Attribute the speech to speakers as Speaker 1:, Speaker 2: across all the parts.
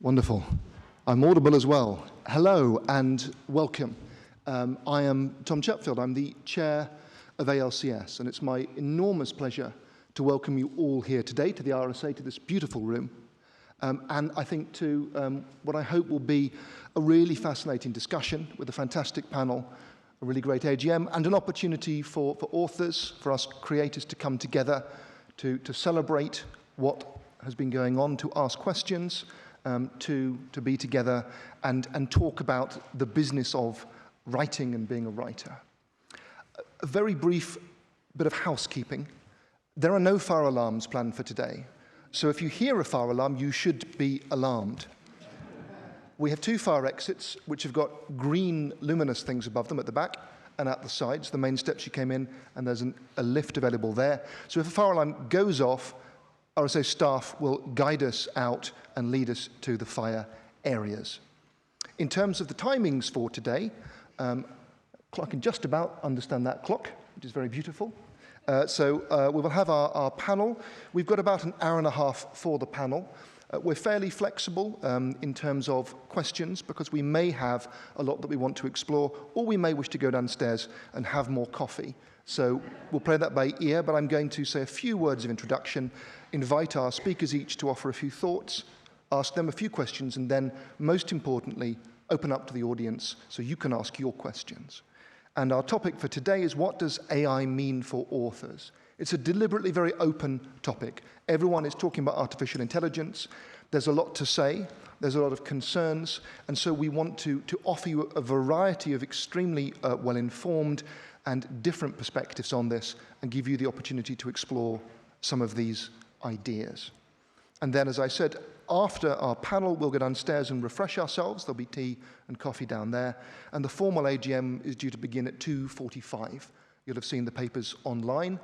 Speaker 1: Wonderful. I'm audible as well. Hello and welcome. I am Tom Chatfield. I'm the chair of ALCS, and it's my enormous pleasure to welcome you all here today to the RSA, to this beautiful room, and I think to what I hope will be a really fascinating discussion with a fantastic panel, a really great AGM, and an opportunity for authors, for us creators to come together to celebrate what has been going on, to ask questions, to be together and talk about the business of writing and being a writer. A very brief bit of housekeeping. There are no fire alarms planned for today, so if you hear a fire alarm, you should be alarmed. We have two fire exits, which have got green luminous things above them at the back and at the sides, the main steps you came in, and there's a lift available there. So if a fire alarm goes off, RSA staff will guide us out and lead us to the fire areas. In terms of the timings for today, I can just about understand that clock, which is very beautiful. So we will have our panel. We've got about an hour and a half for the panel. We're fairly flexible in terms of questions because we may have a lot that we want to explore, or we may wish to go downstairs and have more coffee. So we'll play that by ear, but I'm going to say a few words of introduction, invite our speakers each to offer a few thoughts, ask them a few questions, and then, most importantly, open up to the audience so you can ask your questions. And our topic for today is, what does AI mean for authors? It's a deliberately very open topic. Everyone is talking about artificial intelligence. There's a lot to say. There's a lot of concerns. And so we want to offer you a variety of extremely well-informed and different perspectives on this and give you the opportunity to explore some of these ideas. And then, as I said, after our panel, we'll go downstairs and refresh ourselves. There'll be tea and coffee down there. And the formal AGM is due to begin at 2:45. You'll have seen the papers online.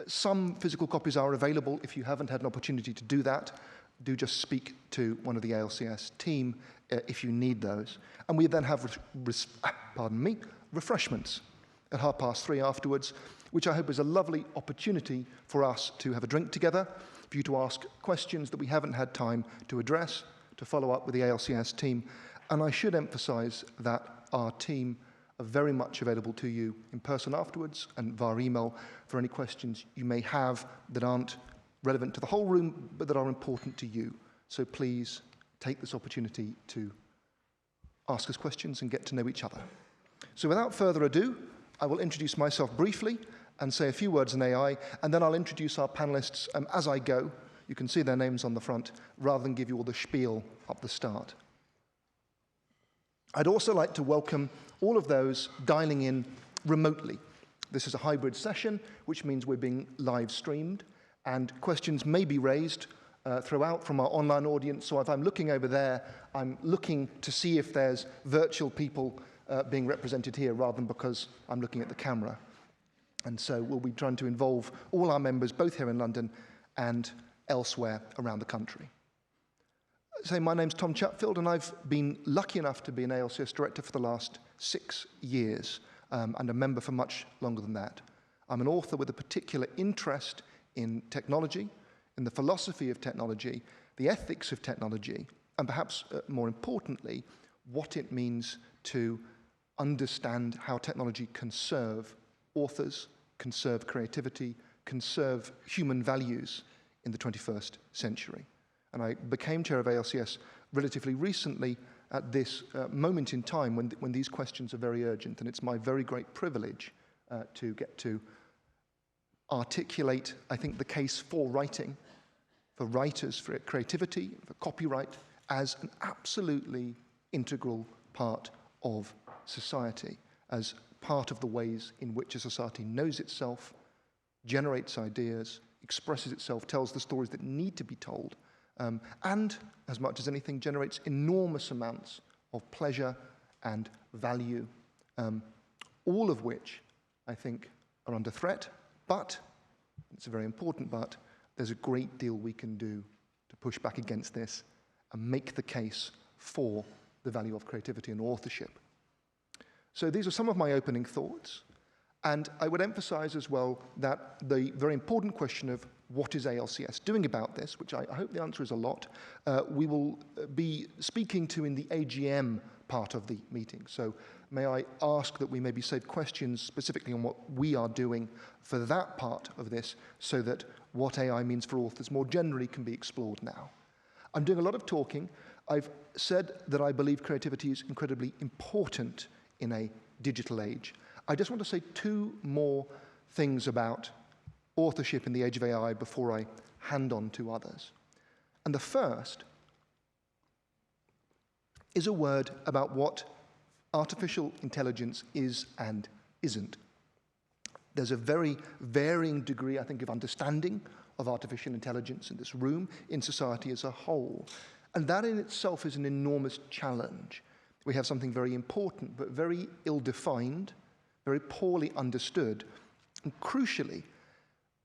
Speaker 1: Some physical copies are available. If you haven't had an opportunity to do that, do just speak to one of the ALCS team if you need those. And we then have refreshments at 3:30 afterwards, which I hope is a lovely opportunity for us to have a drink together, for you to ask questions that we haven't had time to address, to follow up with the ALCS team. And I should emphasize that our team are very much available to you in person afterwards and via email for any questions you may have that aren't relevant to the whole room, but that are important to you. So please take this opportunity to ask us questions and get to know each other. So without further ado, I will introduce myself briefly and say a few words on AI, and then I'll introduce our panelists as I go. You can see their names on the front, rather than give you all the spiel at the start. I'd also like to welcome all of those dialing in remotely. This is a hybrid session, which means we're being live streamed, and questions may be raised throughout from our online audience. So if I'm looking over there, I'm looking to see if there's virtual people being represented here rather than because I'm looking at the camera. And so we'll be trying to involve all our members, both here in London and elsewhere around the country. So my name's Tom Chatfield, and I've been lucky enough to be an ALCS director for the last 6 years, and a member for much longer than that. I'm an author with a particular interest in technology, in the philosophy of technology, the ethics of technology, and perhaps more importantly, what it means to understand how technology can serve authors, can serve creativity, can serve human values in the 21st century. And I became chair of ALCS relatively recently at this moment in time when these questions are very urgent, and it's my very great privilege to get to articulate, I think, the case for writing, for writers, for creativity, for copyright, as an absolutely integral part of society, as part of the ways in which a society knows itself, generates ideas, expresses itself, tells the stories that need to be told, and, as much as anything, generates enormous amounts of pleasure and value, all of which, I think, are under threat. But, it's a very important but, there's a great deal we can do to push back against this and make the case for the value of creativity and authorship. So these are some of my opening thoughts, and I would emphasize as well that the very important question of what is ALCS doing about this, which I hope the answer is a lot, we will be speaking to in the AGM part of the meeting. So may I ask that we maybe save questions specifically on what we are doing for that part of this, so that what AI means for authors more generally can be explored now. I'm doing a lot of talking. I've said that I believe creativity is incredibly important in a digital age. I just want to say two more things about authorship in the age of AI before I hand on to others. And the first is a word about what artificial intelligence is and isn't. There's a very varying degree, I think, of understanding of artificial intelligence in this room, in society as a whole. And that in itself is an enormous challenge. We have something very important, but very ill-defined, very poorly understood, and crucially,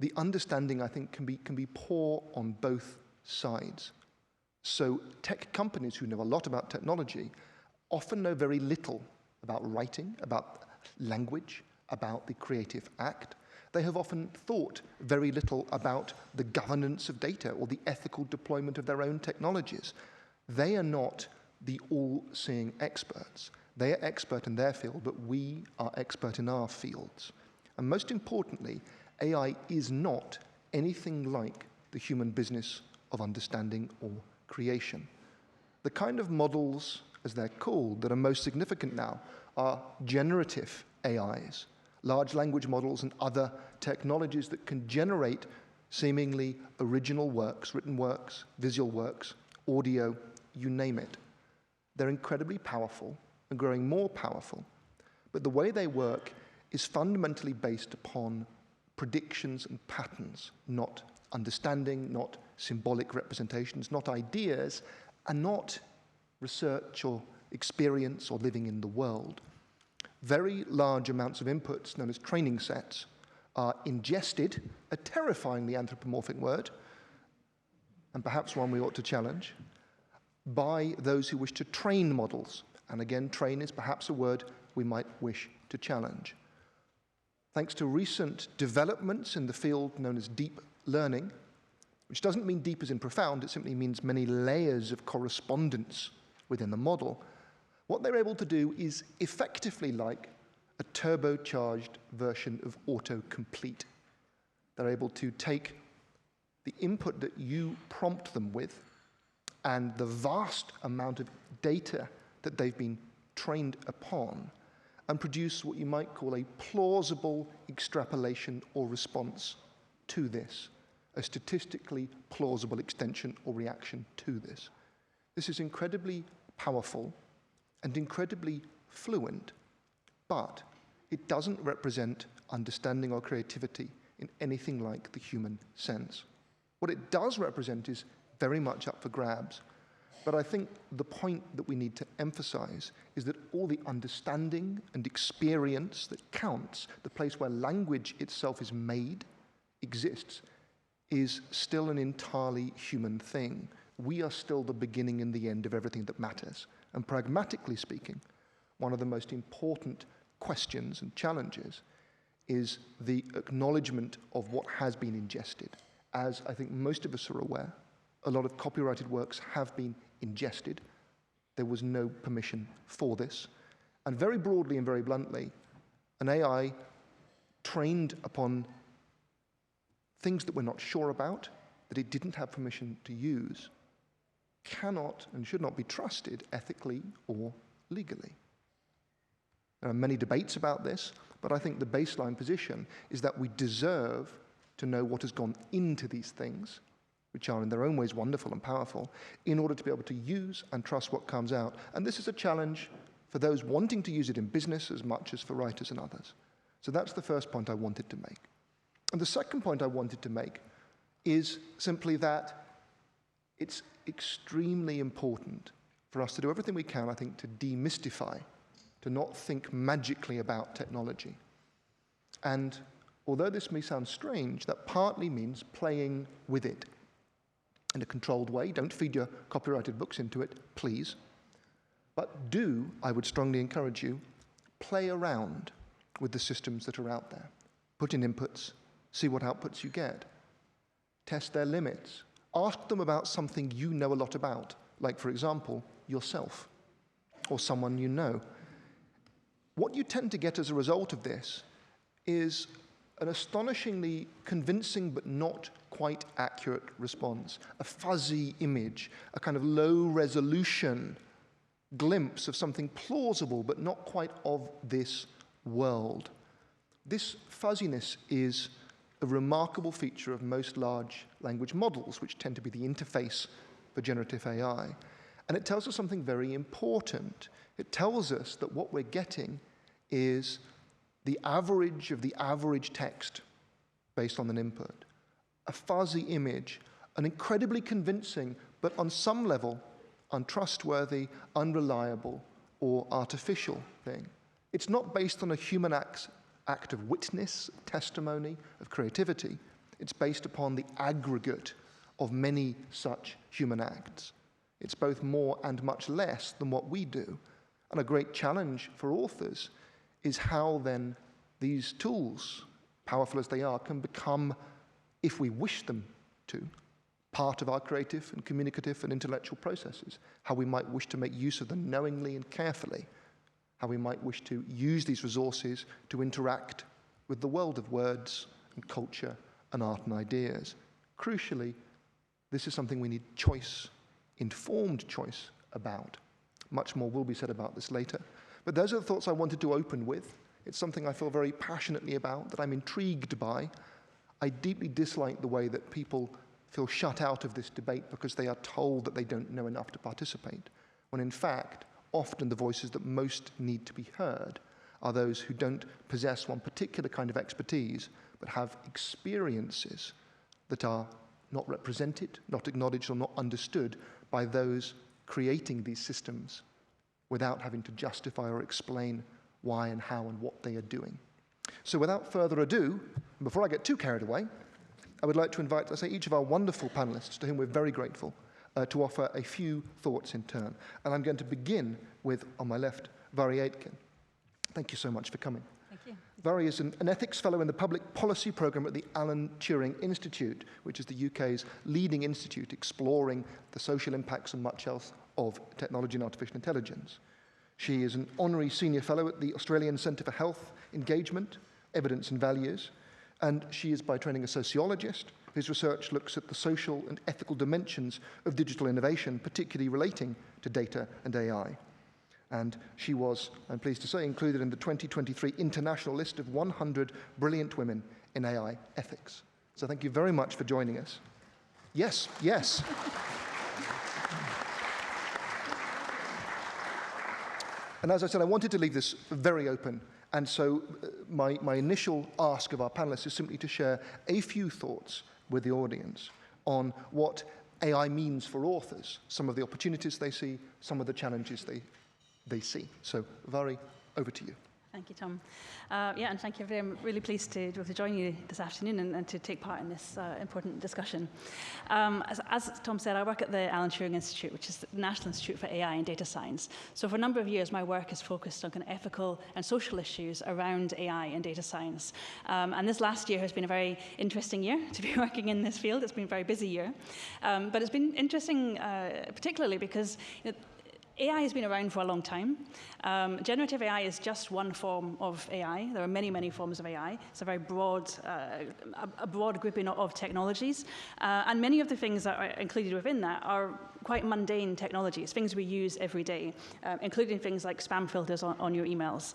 Speaker 1: the understanding, I think, can be poor on both sides. So tech companies who know a lot about technology often know very little about writing, about language, about the creative act. They have often thought very little about the governance of data or the ethical deployment of their own technologies. They are not the all-seeing experts. They are expert in their field, but we are expert in our fields. And most importantly, AI is not anything like the human business of understanding or creation. The kind of models, as they're called, that are most significant now are generative AIs, large language models and other technologies that can generate seemingly original works, written works, visual works, audio, you name it. They're incredibly powerful and growing more powerful, but the way they work is fundamentally based upon predictions and patterns, not understanding, not symbolic representations, not ideas, and not research or experience or living in the world. Very large amounts of inputs, known as training sets, are ingested, a terrifyingly anthropomorphic word, and perhaps one we ought to challenge, by those who wish to train models. And again, train is perhaps a word we might wish to challenge. Thanks to recent developments in the field known as deep learning, which doesn't mean deep as in profound, it simply means many layers of correspondence within the model, what they're able to do is effectively like a turbocharged version of autocomplete. They're able to take the input that you prompt them with and the vast amount of data that they've been trained upon and produce what you might call a plausible extrapolation or response to this, a statistically plausible extension or reaction to this. This is incredibly powerful and incredibly fluent, but it doesn't represent understanding or creativity in anything like the human sense. What it does represent is very much up for grabs. But I think the point that we need to emphasize is that all the understanding and experience that counts, the place where language itself is made, exists, is still an entirely human thing. We are still the beginning and the end of everything that matters. And pragmatically speaking, one of the most important questions and challenges is the acknowledgement of what has been ingested. As I think most of us are aware, a lot of copyrighted works have been ingested. There was no permission for this. And very broadly and very bluntly, an AI trained upon things that we're not sure about, that it didn't have permission to use, cannot and should not be trusted ethically or legally. There are many debates about this, but I think the baseline position is that we deserve to know what has gone into these things, which are in their own ways wonderful and powerful, in order to be able to use and trust what comes out. And this is a challenge for those wanting to use it in business as much as for writers and others. So that's the first point I wanted to make. And the second point I wanted to make is simply that it's extremely important for us to do everything we can, I think, to demystify, to not think magically about technology. And although this may sound strange, that partly means playing with it in a controlled way. Don't feed your copyrighted books into it, please. But do, I would strongly encourage you, play around with the systems that are out there. Put in inputs, see what outputs you get. test their limits. Ask them about something you know a lot about, like, for example, yourself or someone you know. What you tend to get as a result of this is an astonishingly convincing but not quite accurate response, a fuzzy image, a kind of low-resolution glimpse of something plausible but not quite of this world. This fuzziness is a remarkable feature of most large language models, which tend to be the interface for generative AI. And it tells us something very important. It tells us that what we're getting is the average of the average text based on an input, a fuzzy image, an incredibly convincing, but on some level, untrustworthy, unreliable, or artificial thing. It's not based on a human act of witness, testimony, of creativity. It's based upon the aggregate of many such human acts. It's both more and much less than what we do. And a great challenge for authors is how then these tools, powerful as they are, can become, if we wish them to, part of our creative and communicative and intellectual processes, how we might wish to make use of them knowingly and carefully, how we might wish to use these resources to interact with the world of words and culture and art and ideas. Crucially, this is something we need choice, informed choice about. Much more will be said about this later. But those are the thoughts I wanted to open with. It's something I feel very passionately about, that I'm intrigued by. I deeply dislike the way that people feel shut out of this debate because they are told that they don't know enough to participate, when in fact, often the voices that most need to be heard are those who don't possess one particular kind of expertise, but have experiences that are not represented, not acknowledged, or not understood by those creating these systems without having to justify or explain why and how and what they are doing. So without further ado, and before I get too carried away, I would like to invite, I say, each of our wonderful panelists, to whom we're very grateful, to offer a few thoughts in turn. And I'm going to begin with, on my left, Mhairi Aitken. Thank you so much for coming.
Speaker 2: Thank you.
Speaker 1: Mhairi is an ethics fellow in the public policy program at the Alan Turing Institute, which is the UK's leading institute exploring the social impacts and much else of technology and artificial intelligence. She is an honorary senior fellow at the Australian Centre for Health Engagement, Evidence and Values, and she is by training a sociologist whose research looks at the social and ethical dimensions of digital innovation, particularly relating to data and AI. And she was, I'm pleased to say, included in the 2023 international list of 100 brilliant women in AI ethics. So thank you very much for joining us. Yes, yes. And as I said, I wanted to leave this very open. And so my initial ask of our panelists is simply to share a few thoughts with the audience on what AI means for authors, some of the opportunities they see, some of the challenges they see. So, Mhairi, over to you.
Speaker 2: Thank you, Tom. And thank you. I'm really pleased to join you this afternoon and to take part in this important discussion. As Tom said, I work at the Alan Turing Institute, which is the National Institute for AI and Data Science. So for a number of years, my work is focused on kind of ethical and social issues around AI and data science. And this last year has been a very interesting year to be working in this field. It's been a very busy year. But it's been interesting, particularly because AI has been around for a long time. Generative AI is just one form of AI. There are many, many forms of AI. It's a very broad, a broad grouping of technologies. And many of the things that are included within that are quite mundane technologies, things we use every day, including things like spam filters on your emails,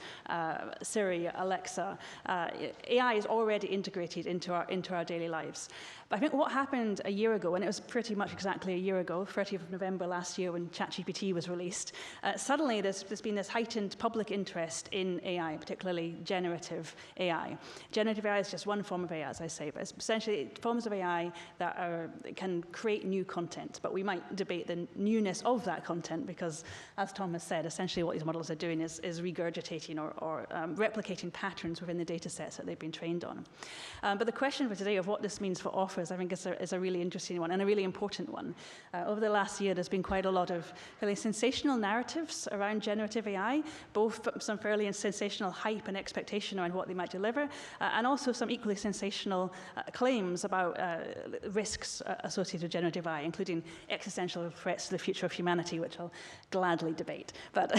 Speaker 2: Siri, Alexa. AI is already integrated into our daily lives. But I think what happened a year ago, and it was pretty much exactly a year ago, 30th of November last year when ChatGPT was released, suddenly there's been this heightened public interest in AI, particularly generative AI. Generative AI is just one form of AI, as I say, but it's essentially forms of AI that can create new content, but we might debate debate the newness of that content, because, as Tom has said, essentially what these models are doing is regurgitating or replicating patterns within the data sets that they've been trained on. But the question for today of what this means for authors, I think, is a really interesting one and a really important one. Over the last year, there's been quite a lot of really sensational narratives around generative AI, both some fairly sensational hype and expectation around what they might deliver, and also some equally sensational claims about risks associated with generative AI, including existential threats to the future of humanity, which I'll gladly debate, but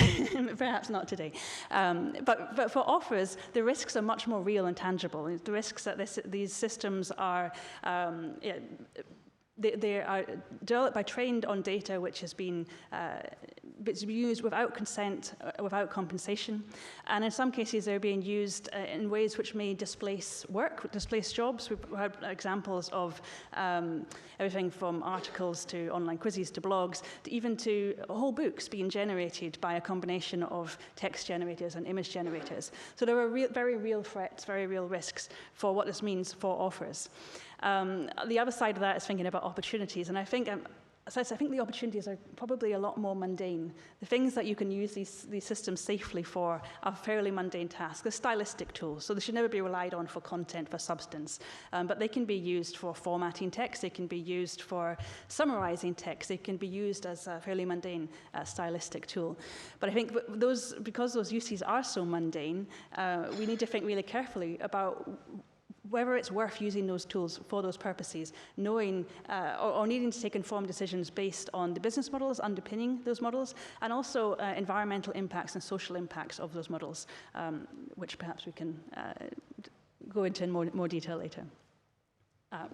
Speaker 2: perhaps not today. But for authors, the risks are much more real and tangible. The risks that these systems are they are developed by trained on data which has been used without consent, without compensation. And in some cases, they're being used in ways which may displace work, displace jobs. We've had examples of everything from articles to online quizzes to blogs, to even to whole books being generated by a combination of text generators and image generators. So there are very real threats, very real risks for what this means for authors. The other side of that is thinking about opportunities, and I think the opportunities are probably a lot more mundane. The things that you can use these systems safely for are fairly mundane tasks. They're stylistic tools, so they should never be relied on for content, for substance. But they can be used for formatting text, they can be used for summarizing text, they can be used as a fairly mundane stylistic tool. But I think because those uses are so mundane, we need to think really carefully about whether it's worth using those tools for those purposes, knowing or needing to take informed decisions based on the business models underpinning those models, and also environmental impacts and social impacts of those models, which perhaps we can go into in more detail later.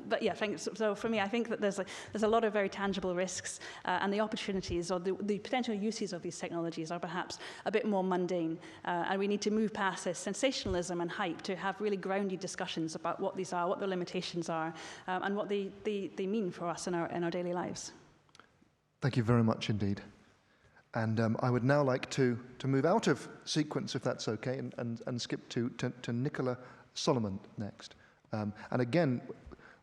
Speaker 2: But yeah, so for me, I think that there's a lot of very tangible risks, and the opportunities or the potential uses of these technologies are perhaps a bit more mundane, and we need to move past this sensationalism and hype to have really grounded discussions about what these are, what their limitations are, and what they mean for us in our daily lives.
Speaker 1: Thank you very much indeed. And I would now like to move out of sequence, if that's okay, and skip to Nicola Solomon next. And again,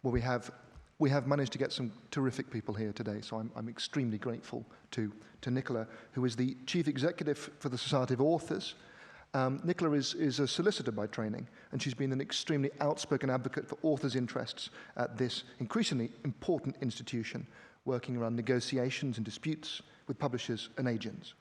Speaker 1: well, we have managed to get some terrific people here today, so I'm extremely grateful to Nicola, who is the Chief Executive for the Society of Authors. Nicola is a solicitor by training, and she's been an extremely outspoken advocate for authors' interests at this increasingly important institution, working around negotiations and disputes with publishers and agents.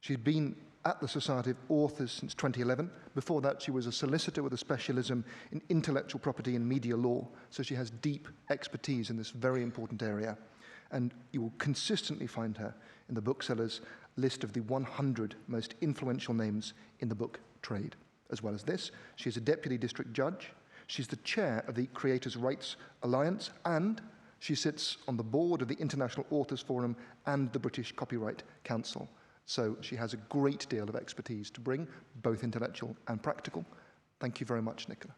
Speaker 1: She's been at the Society of Authors since 2011. Before that, she was a solicitor with a specialism in intellectual property and media law, so she has deep expertise in this very important area. And you will consistently find her in the booksellers' list of the 100 most influential names in the book trade. As well as this, she is a deputy district judge, she's the chair of the Creators' Rights Alliance, and she sits on the board of the International Authors Forum and the British Copyright Council. So she has a great deal of expertise to bring, both intellectual and practical. Thank you very much, Nicola.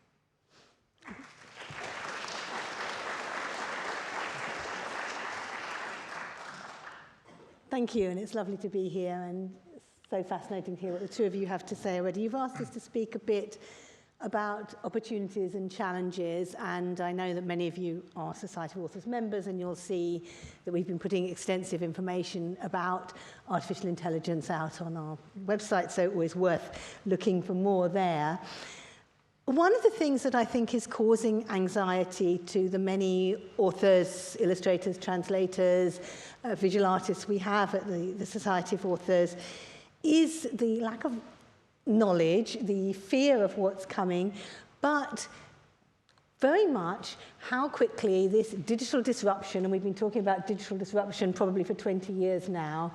Speaker 3: Thank you, and it's lovely to be here, and so fascinating to hear what the two of you have to say already. You've asked us to speak a bit about opportunities and challenges, and I know that many of you are Society of Authors members, and you'll see that we've been putting extensive information about artificial intelligence out on our website, so always worth looking for more there. One of the things that I think is causing anxiety to the many authors, illustrators, translators, visual artists we have at the Society of Authors is the lack of knowledge, the fear of what's coming, but very much how quickly this digital disruption, and we've been talking about digital disruption probably for 20 years now,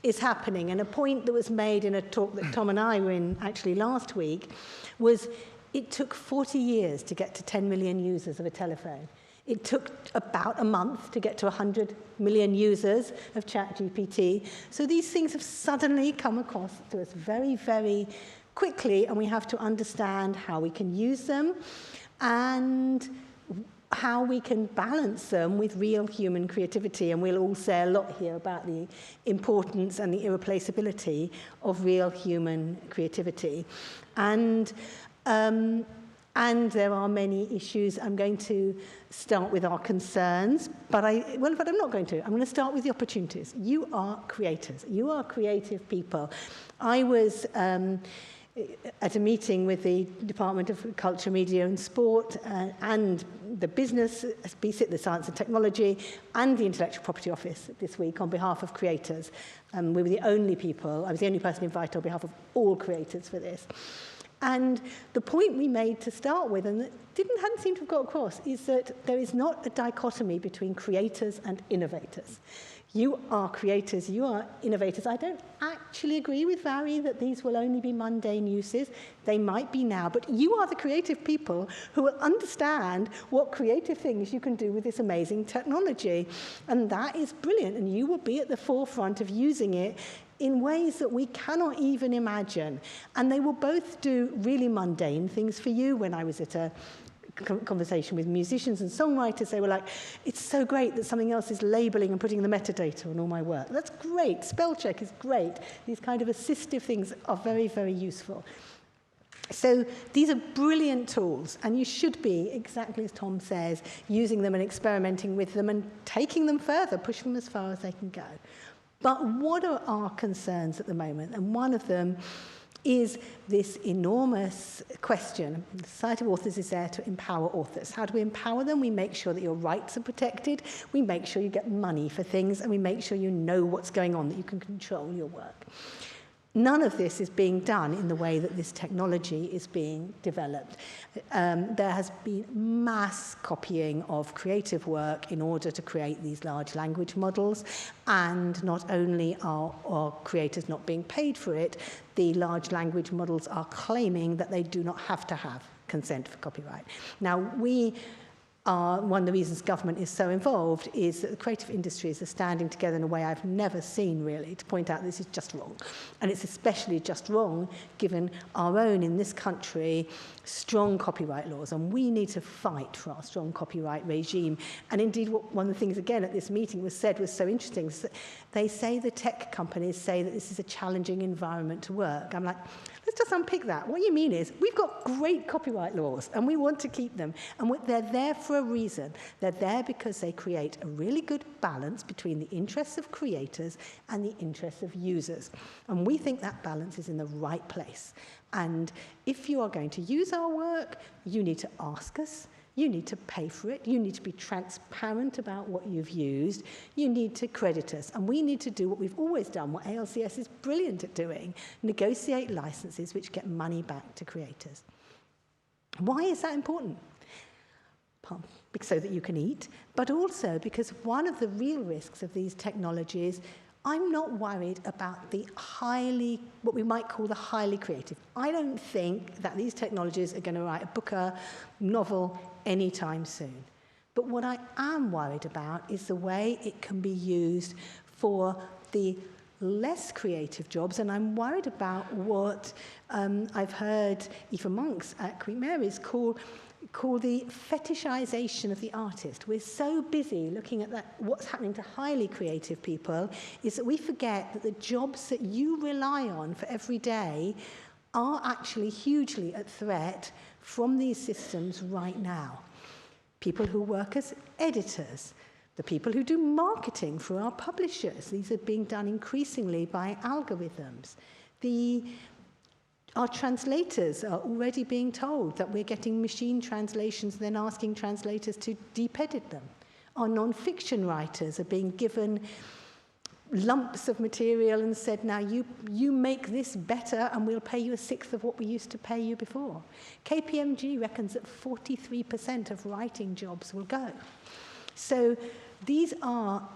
Speaker 3: is happening. And a point that was made in a talk that Tom and I were in actually last week was it took 40 years to get to 10 million users of a telephone. It took about a month to get to 100 million users of ChatGPT. So these things have suddenly come across to us very, very quickly, and we have to understand how we can use them and how we can balance them with real human creativity. And we'll all say a lot here about the importance and the irreplaceability of real human creativity. And And there are many issues. I'm going to start with our concerns, but I'm not going to. I'm going to start with the opportunities. You are creators. You are creative people. I was at a meeting with the Department of Culture, Media and Sport and the business, BSIT, the Science and Technology, and the Intellectual Property Office this week on behalf of creators. We were the only people, I was the only person invited on behalf of all creators for this. And the point we made to start with, and that hadn't seemed to have got across, is that there is not a dichotomy between creators and innovators. You are creators, you are innovators. I don't actually agree with Mhairi that these will only be mundane uses. They might be now, but you are the creative people who will understand what creative things you can do with this amazing technology. And that is brilliant, and you will be at the forefront of using it in ways that we cannot even imagine. And they will both do really mundane things for you. When I was at a conversation with musicians and songwriters, they were like, it's so great that something else is labeling and putting the metadata on all my work. That's great. Spell check is great. These kind of assistive things are very, very useful. So these are brilliant tools, and you should be, exactly as Tom says, using them and experimenting with them and taking them further, pushing them as far as they can go. But what are our concerns at the moment? And one of them is this enormous question. The Society of Authors is there to empower authors. How do we empower them? We make sure that your rights are protected. We make sure you get money for things, and we make sure you know what's going on, that you can control your work. None of this is being done in the way that this technology is being developed. There has been mass copying of creative work in order to create these large language models, and not only are creators not being paid for it, the large language models are claiming that they do not have to have consent for copyright. Now, one of the reasons government is so involved is that the creative industries are standing together in a way I've never seen, really, to point out this is just wrong. And it's especially just wrong given our own, in this country, strong copyright laws. And we need to fight for our strong copyright regime. And indeed, one of the things, again, at this meeting was said was so interesting, is that they say, the tech companies say, that this is a challenging environment to work. I'm like, let's just unpick that. What you mean is, we've got great copyright laws, and we want to keep them. And they're there for a reason. They're there because they create a really good balance between the interests of creators and the interests of users. And we think that balance is in the right place. And if you are going to use our work, you need to ask us. You need to pay for it. You need to be transparent about what you've used. You need to credit us. And we need to do what we've always done, what ALCS is brilliant at doing, negotiate licenses which get money back to creators. Why is that important? So that you can eat, but also because one of the real risks of these technologies, I'm not worried about what we might call the highly creative. I don't think that these technologies are going to write a book, a novel, anytime soon. But what I am worried about is the way it can be used for the less creative jobs, and I'm worried about what I've heard Aoife Monks at Queen Mary's call the fetishization of the artist. We're so busy looking at what's happening to highly creative people, is that we forget that the jobs that you rely on for every day are actually hugely at threat from these systems right now. People who work as editors, the people who do marketing for our publishers, these are being done increasingly by algorithms. Our translators are already being told that we're getting machine translations and then asking translators to deep-edit them. Our non-fiction writers are being given lumps of material and said, now you make this better and we'll pay you 1/6 of what we used to pay you before. KPMG reckons that 43% of writing jobs will go. So these are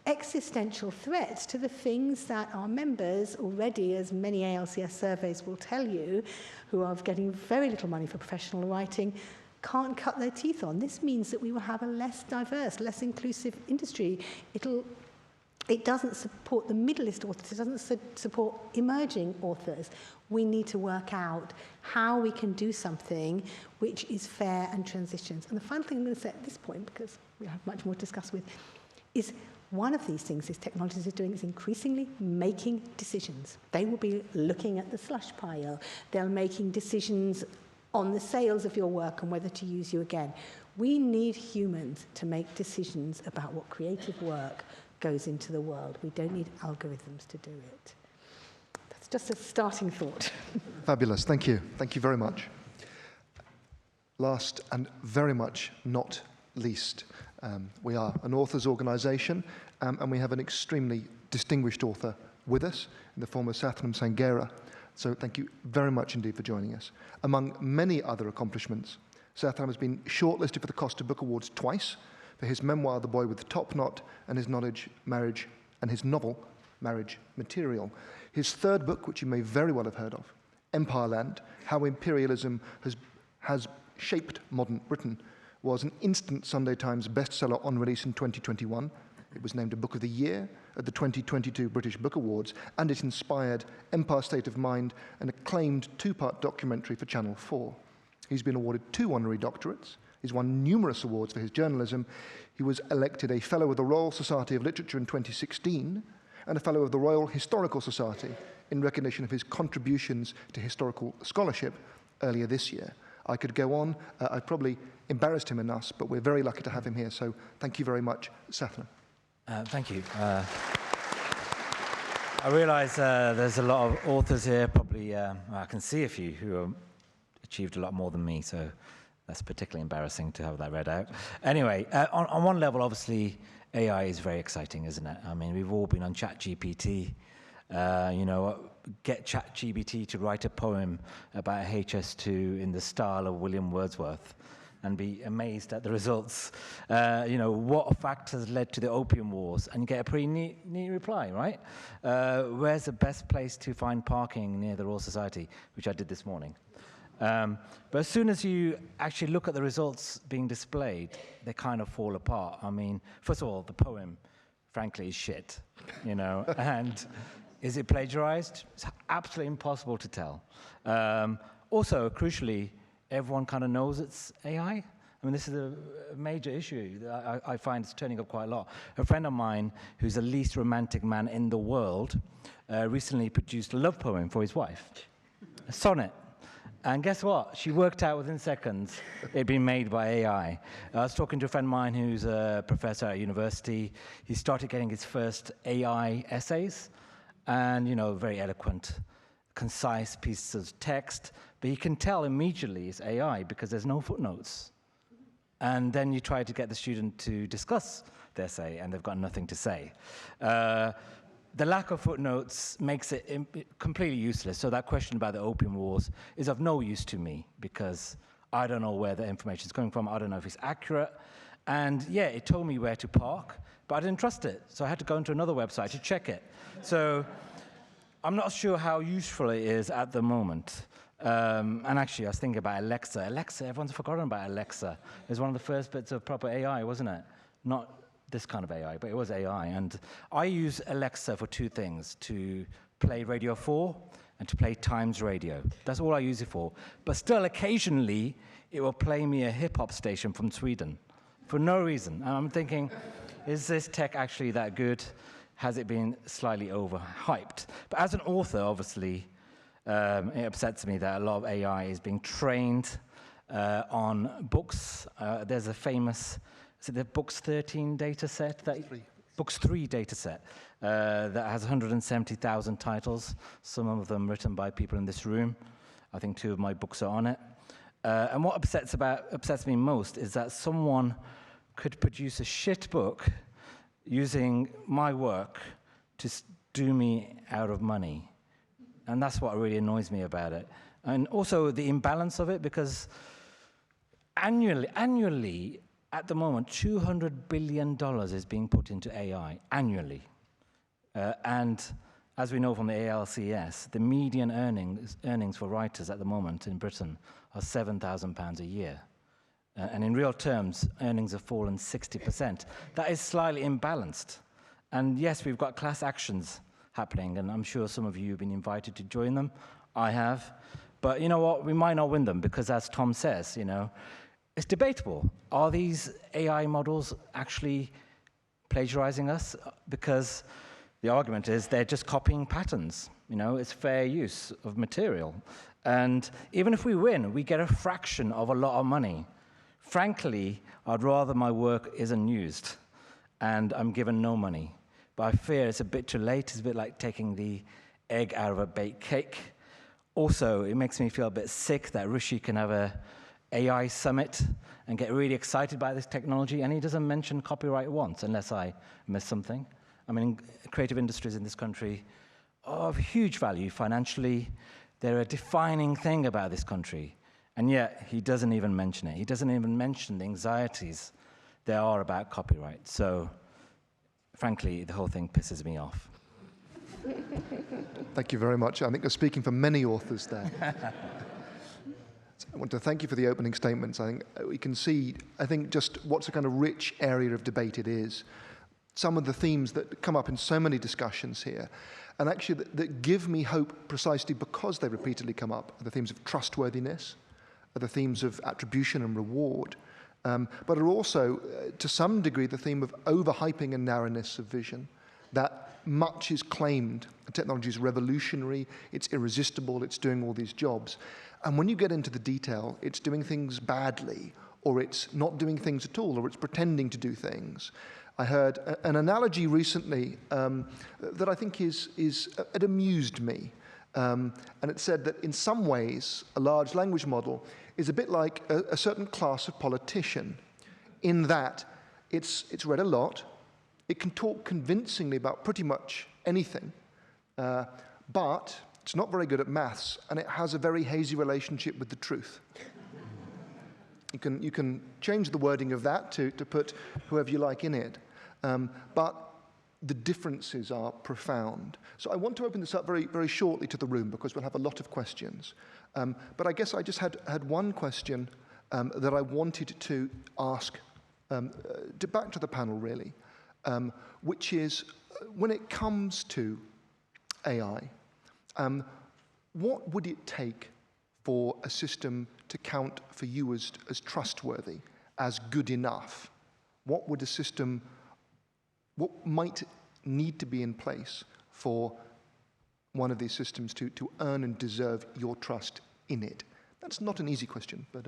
Speaker 3: existential threats to the things that our members already, as many ALCS surveys will tell you, who are getting very little money for professional writing, can't cut their teeth on. This means that we will have a less diverse, less inclusive industry. It doesn't support the middle-list authors. It doesn't support emerging authors. We need to work out how we can do something which is fair and transitions. And the final thing I'm going to say at this point, because we have much more to discuss with, is one of these things these technologies are doing is increasingly making decisions. They will be looking at the slush pile. They're making decisions on the sales of your work and whether to use you again. We need humans to make decisions about what creative work goes into the world. We don't need algorithms to do it. That's just a starting thought.
Speaker 1: Fabulous. Thank you. Thank you very much. Last and very much not least, we are an authors organisation, and we have an extremely distinguished author with us in the form of Sathnam Sanghera. So thank you very much indeed for joining us. Among many other accomplishments, Sathnam has been shortlisted for the Costa Book Awards twice for his memoir, The Boy with the Top Knot, and his novel, Marriage Material. His third book, which you may very well have heard of, Empire Land, How Imperialism has Shaped Modern Britain, was an instant Sunday Times bestseller on release in 2021. It was named a Book of the Year at the 2022 British Book Awards, and it inspired Empire State of Mind, an acclaimed two-part documentary for Channel 4. He's been awarded 2 honorary doctorates. He's won numerous awards for his journalism. He was elected a Fellow of the Royal Society of Literature in 2016 and a Fellow of the Royal Historical Society in recognition of his contributions to historical scholarship earlier this year. I could go on. I probably embarrassed him and us, but we're very lucky to have him here. So thank you very much, Sathnam.
Speaker 4: Thank you. I realise there's a lot of authors here, probably, I can see a few who have achieved a lot more than me, so that's particularly embarrassing to have that read out. Anyway, on one level, obviously, AI is very exciting, isn't it? I mean, we've all been on ChatGPT. Get ChatGPT to write a poem about HS2 in the style of William Wordsworth and be amazed at the results. What factors led to the Opium Wars? And you get a pretty neat reply, right? Where's the best place to find parking near the Royal Society, which I did this morning. But as soon as you actually look at the results being displayed, they kind of fall apart. I mean, first of all, the poem, frankly, is shit, and is it plagiarized? It's absolutely impossible to tell. Also, crucially, everyone kind of knows it's AI. I mean, this is a major issue that I find it's turning up quite a lot. A friend of mine, who's the least romantic man in the world, recently produced a love poem for his wife, a sonnet. And guess what? She worked out within seconds it'd been made by AI. I was talking to a friend of mine who's a professor at university. He started getting his first AI essays, and, very eloquent, concise pieces of text, but you can tell immediately it's AI because there's no footnotes. And then you try to get the student to discuss the essay, and they've got nothing to say. The lack of footnotes makes it completely useless. So that question about the Opium Wars is of no use to me because I don't know where the information is coming from. I don't know if it's accurate. And yeah, it told me where to park, but I didn't trust it. So I had to go into another website to check it. So I'm not sure how useful it is at the moment. And actually, I was thinking about Alexa. Alexa, everyone's forgotten about Alexa. It was one of the first bits of proper AI, wasn't it? Not this kind of AI, but it was AI. And I use Alexa for 2 things, to play Radio 4 and to play Times Radio. That's all I use it for. But still, occasionally, it will play me a hip-hop station from Sweden for no reason. And I'm thinking, is this tech actually that good? Has it been slightly overhyped? But as an author, obviously, it upsets me that a lot of AI is being trained on books. There's a famous, is it the Books 13 data set? Books 3 data set that has 170,000 titles, some of them written by people in this room. I think 2 of my books are on it. And what upsets me most is that someone could produce a shit book using my work to do me out of money. And that's what really annoys me about it. And also the imbalance of it, because annually, at the moment, $200 billion is being put into AI, annually. And as we know from the ALCS, the median earnings for writers at the moment in Britain are £7,000 a year. And in real terms, earnings have fallen 60%. That is slightly imbalanced. And yes, we've got class actions happening, and I'm sure some of you have been invited to join them. I have. But you know what? We might not win them because, as Tom says, it's debatable. Are these AI models actually plagiarizing us? Because the argument is they're just copying patterns. It's fair use of material. And even if we win, we get a fraction of a lot of money. Frankly, I'd rather my work isn't used and I'm given no money. But I fear it's a bit too late. It's a bit like taking the egg out of a baked cake. Also, it makes me feel a bit sick that Rishi can have a AI summit and get really excited by this technology, and he doesn't mention copyright once, unless I missed something. I mean, creative industries in this country are of huge value financially. They're a defining thing about this country, and yet he doesn't even mention it. He doesn't even mention the anxieties there are about copyright. So, frankly, the whole thing pisses me off.
Speaker 1: Thank you very much. I think you're speaking for many authors there. So I want to thank you for the opening statements. I think we can see, just what's a kind of rich area of debate it is. Some of the themes that come up in so many discussions here, and actually that give me hope precisely because they repeatedly come up, are the themes of trustworthiness, are the themes of attribution and reward, but are also, to some degree, the theme of overhyping and narrowness of vision, that much is claimed. The technology is revolutionary, it's irresistible, it's doing all these jobs. And when you get into the detail, it's doing things badly, or it's not doing things at all, or it's pretending to do things. I heard an analogy recently that I think it amused me. And it said that in some ways, a large language model is a bit like a certain class of politician, in that it's read a lot, it can talk convincingly about pretty much anything, but it's not very good at maths, and it has a very hazy relationship with the truth. You can change the wording of that to put whoever you like in it, but the differences are profound. So I want to open this up very, very shortly to the room because we'll have a lot of questions. But I guess I just had one question that I wanted to ask back to the panel, really. Which is, when it comes to AI, what would it take for a system to count for you as trustworthy, as good enough? What might need to be in place for one of these systems to earn and deserve your trust in it? That's not an easy question, but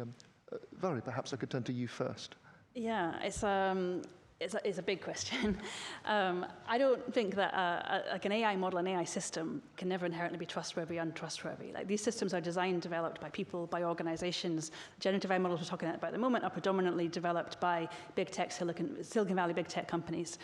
Speaker 1: Mhairi, perhaps I could turn to you first.
Speaker 2: Yeah, it's a big question. I don't think that like an AI model, an AI system can never inherently be trustworthy or untrustworthy. Like, these systems are designed, developed by people, by organizations. Generative AI models we're talking about at the moment are predominantly developed by big tech, Silicon Valley big tech companies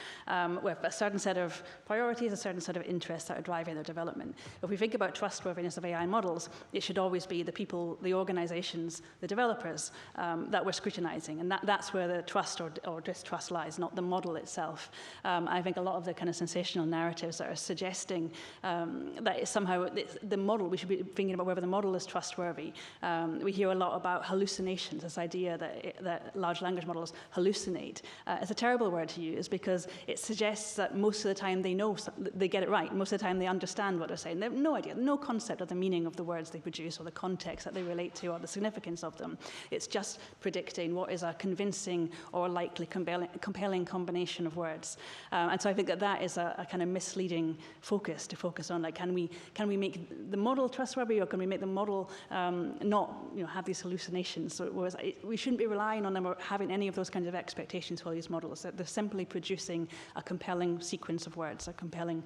Speaker 2: with a certain set of priorities, a certain set of interests that are driving their development. If we think about trustworthiness of AI models, it should always be the people, the organizations, the developers that we're scrutinizing. And that's where the trust or distrust lies, not the model itself. I think a lot of the kind of sensational narratives that are suggesting that it's somehow the model, we should be thinking about whether the model is trustworthy. We hear a lot about hallucinations, this idea that large language models hallucinate. It's a terrible word to use because it suggests that most of the time they get it right. Most of the time they understand what they're saying. They have no idea, no concept of the meaning of the words they produce or the context that they relate to or the significance of them. It's just predicting what is a convincing or likely compelling combination of words. And so I think that is a kind of misleading focus to focus on, like, can we make the model trustworthy, or can we make the model not have these hallucinations? So we shouldn't be relying on them or having any of those kinds of expectations for these models. That they're simply producing a compelling sequence of words, a compelling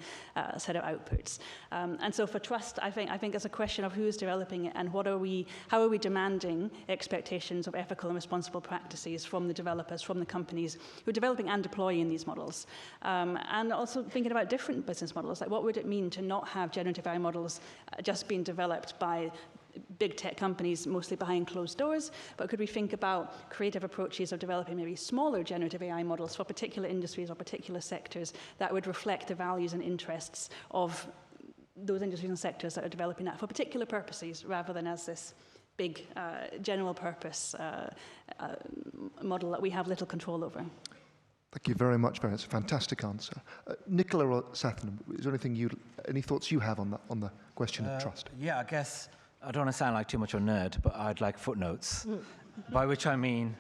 Speaker 2: set of outputs. And so for trust, I think it's a question of who is developing it and how are we demanding expectations of ethical and responsible practices from the developers, from the companies who are developing and deploying these models. And also thinking about different business models, like what would it mean to not have generative AI models just being developed by big tech companies, mostly behind closed doors, but could we think about creative approaches of developing maybe smaller generative AI models for particular industries or particular sectors that would reflect the values and interests of those industries and sectors that are developing that for particular purposes, rather than as this big general purpose model that we have little control over.
Speaker 1: Thank you very much, Mhairi. It's a fantastic answer. Nicola or Sathnam, is there any thoughts you have on the question of trust?
Speaker 4: Yeah, I guess I don't want to sound like too much of a nerd, but I'd like footnotes, by which I mean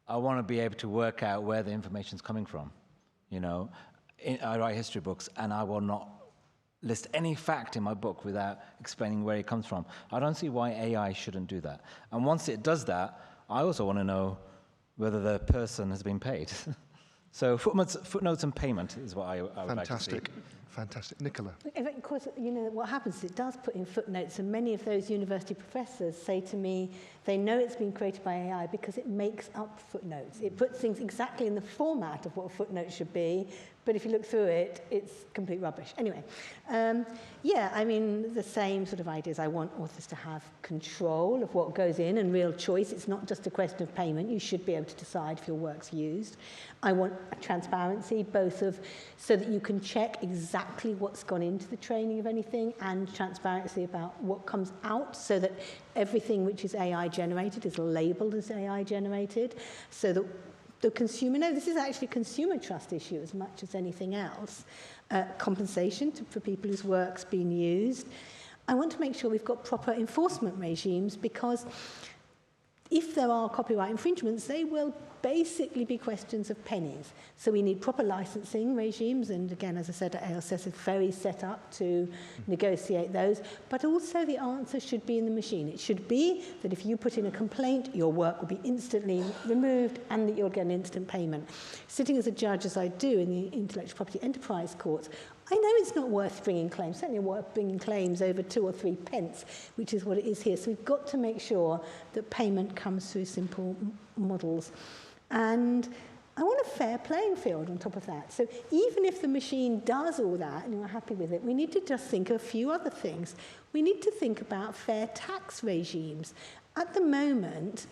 Speaker 4: I want to be able to work out where the information's coming from. I write history books, and I will not list any fact in my book without explaining where it comes from. I don't see why AI shouldn't do that. And once it does that, I also want to know whether the person has been paid. So footnotes and payment is what I would like to see.
Speaker 1: Fantastic. Nicola.
Speaker 3: Of course, you know, what happens is it does put in footnotes, and many of those university professors say to me they know it's been created by AI because it makes up footnotes. It puts things exactly in the format of what a footnote should be, but if you look through it, it's complete rubbish. Anyway, yeah, I mean, the same sort of ideas. I want authors to have control of what goes in and real choice. It's not just a question of payment. You should be able to decide if your work's used. I want transparency, both of so that you can check exactly what's gone into the training of anything, and transparency about what comes out, so that everything which is AI generated is labeled as AI generated, so that the consumer, no, this is actually a consumer trust issue as much as anything else. Compensation for people whose work's been used. I want to make sure we've got proper enforcement regimes, because if there are copyright infringements, they will basically be questions of pennies. So we need proper licensing regimes, and again, as I said, ALCS is very set up to negotiate those, but also the answer should be in the machine. It should be that if you put in a complaint, your work will be instantly removed and that you'll get an instant payment. Sitting as a judge, as I do in the intellectual property enterprise courts, I know it's not worth bringing claims, certainly worth bringing claims over 2 or 3 pence, which is what it is here. So we've got to make sure that payment comes through simple models. And I want a fair playing field on top of that. So even if the machine does all that and you're happy with it, we need to just think of a few other things. We need to think about fair tax regimes. At the moment,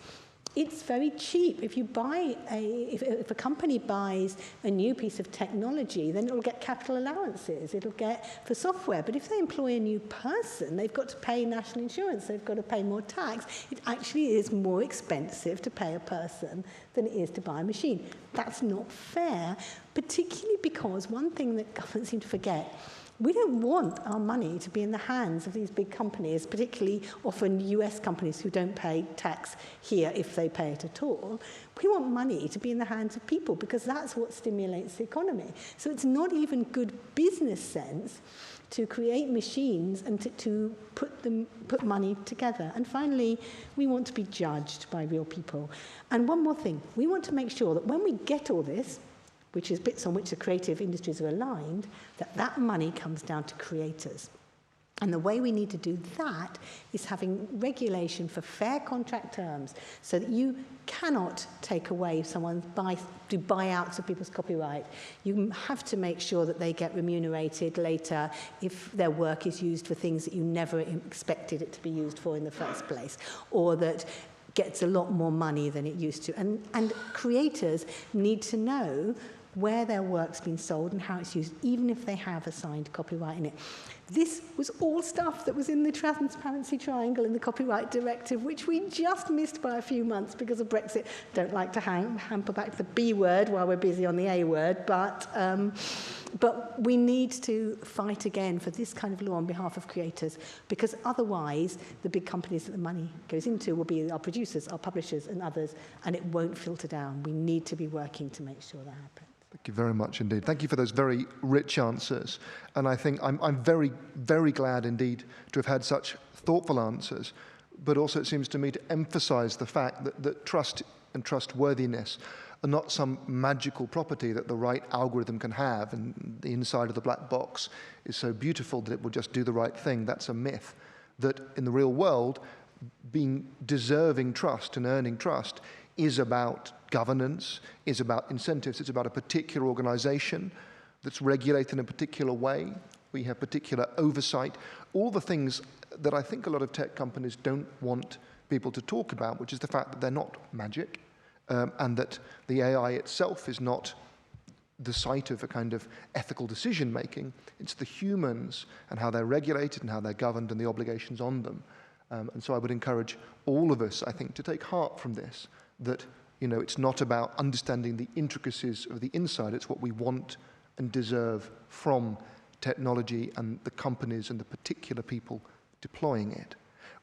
Speaker 3: it's very cheap. If you buy if a company buys a new piece of technology, then it'll get capital allowances. It'll get for software. But if they employ a new person, they've got to pay national insurance. They've got to pay more tax. It actually is more expensive to pay a person than it is to buy a machine. That's not fair, particularly because one thing that governments seem to forget, we don't want our money to be in the hands of these big companies, particularly often US companies who don't pay tax here if they pay it at all. We want money to be in the hands of people, because that's what stimulates the economy. So it's not even good business sense to create machines and to put money together. And finally, we want to be judged by real people. And one more thing, we want to make sure that when we get all this, which is bits on which the creative industries are aligned, that money comes down to creators. And the way we need to do that is having regulation for fair contract terms, so that you cannot take away someone's do buyouts of people's copyright. You have to make sure that they get remunerated later if their work is used for things that you never expected it to be used for in the first place, or that gets a lot more money than it used to. And creators need to know where their work's been sold and how it's used, even if they have assigned copyright in it. This was all stuff that was in the transparency triangle in the copyright directive, which we just missed by a few months because of Brexit. Don't like to hamper back the B word while we're busy on the A word, but we need to fight again for this kind of law on behalf of creators, because otherwise the big companies that the money goes into will be our producers, our publishers and others, and it won't filter down. We need to be working to make sure that happens.
Speaker 1: Thank you very much indeed. Thank you for those very rich answers. And I think I'm very, very glad indeed to have had such thoughtful answers, but also it seems to me to emphasize the fact that trust and trustworthiness are not some magical property that the right algorithm can have, and the inside of the black box is so beautiful that it will just do the right thing. That's a myth. That in the real world, being deserving trust and earning trust is about governance, is about incentives. It's about a particular organization that's regulated in a particular way. We have particular oversight. All the things that I think a lot of tech companies don't want people to talk about, which is the fact that they're not magic, and that the AI itself is not the site of a kind of ethical decision-making. It's the humans and how they're regulated and how they're governed and the obligations on them. And so I would encourage all of us, I think, to take heart from this, that it's not about understanding the intricacies of the inside. It's what we want and deserve from technology and the companies and the particular people deploying it.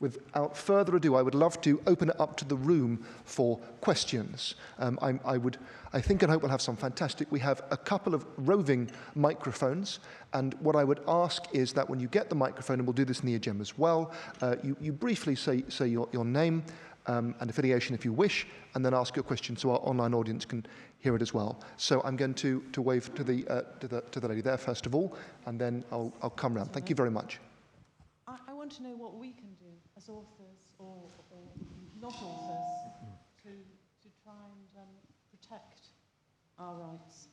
Speaker 1: without further ado, I would love to open it up to the room for questions. I think and hope we'll have some fantastic. We have a couple of roving microphones, and what I would ask is that when you get the microphone, and we'll do this in the agenda as well, you briefly say your name and affiliation if you wish, and then ask your question so our online audience can hear it as well. So I'm going to wave to the lady there first of all, and then I'll come round. Thank you very much.
Speaker 5: I want to know what we can do as authors or not authors to try and protect our rights.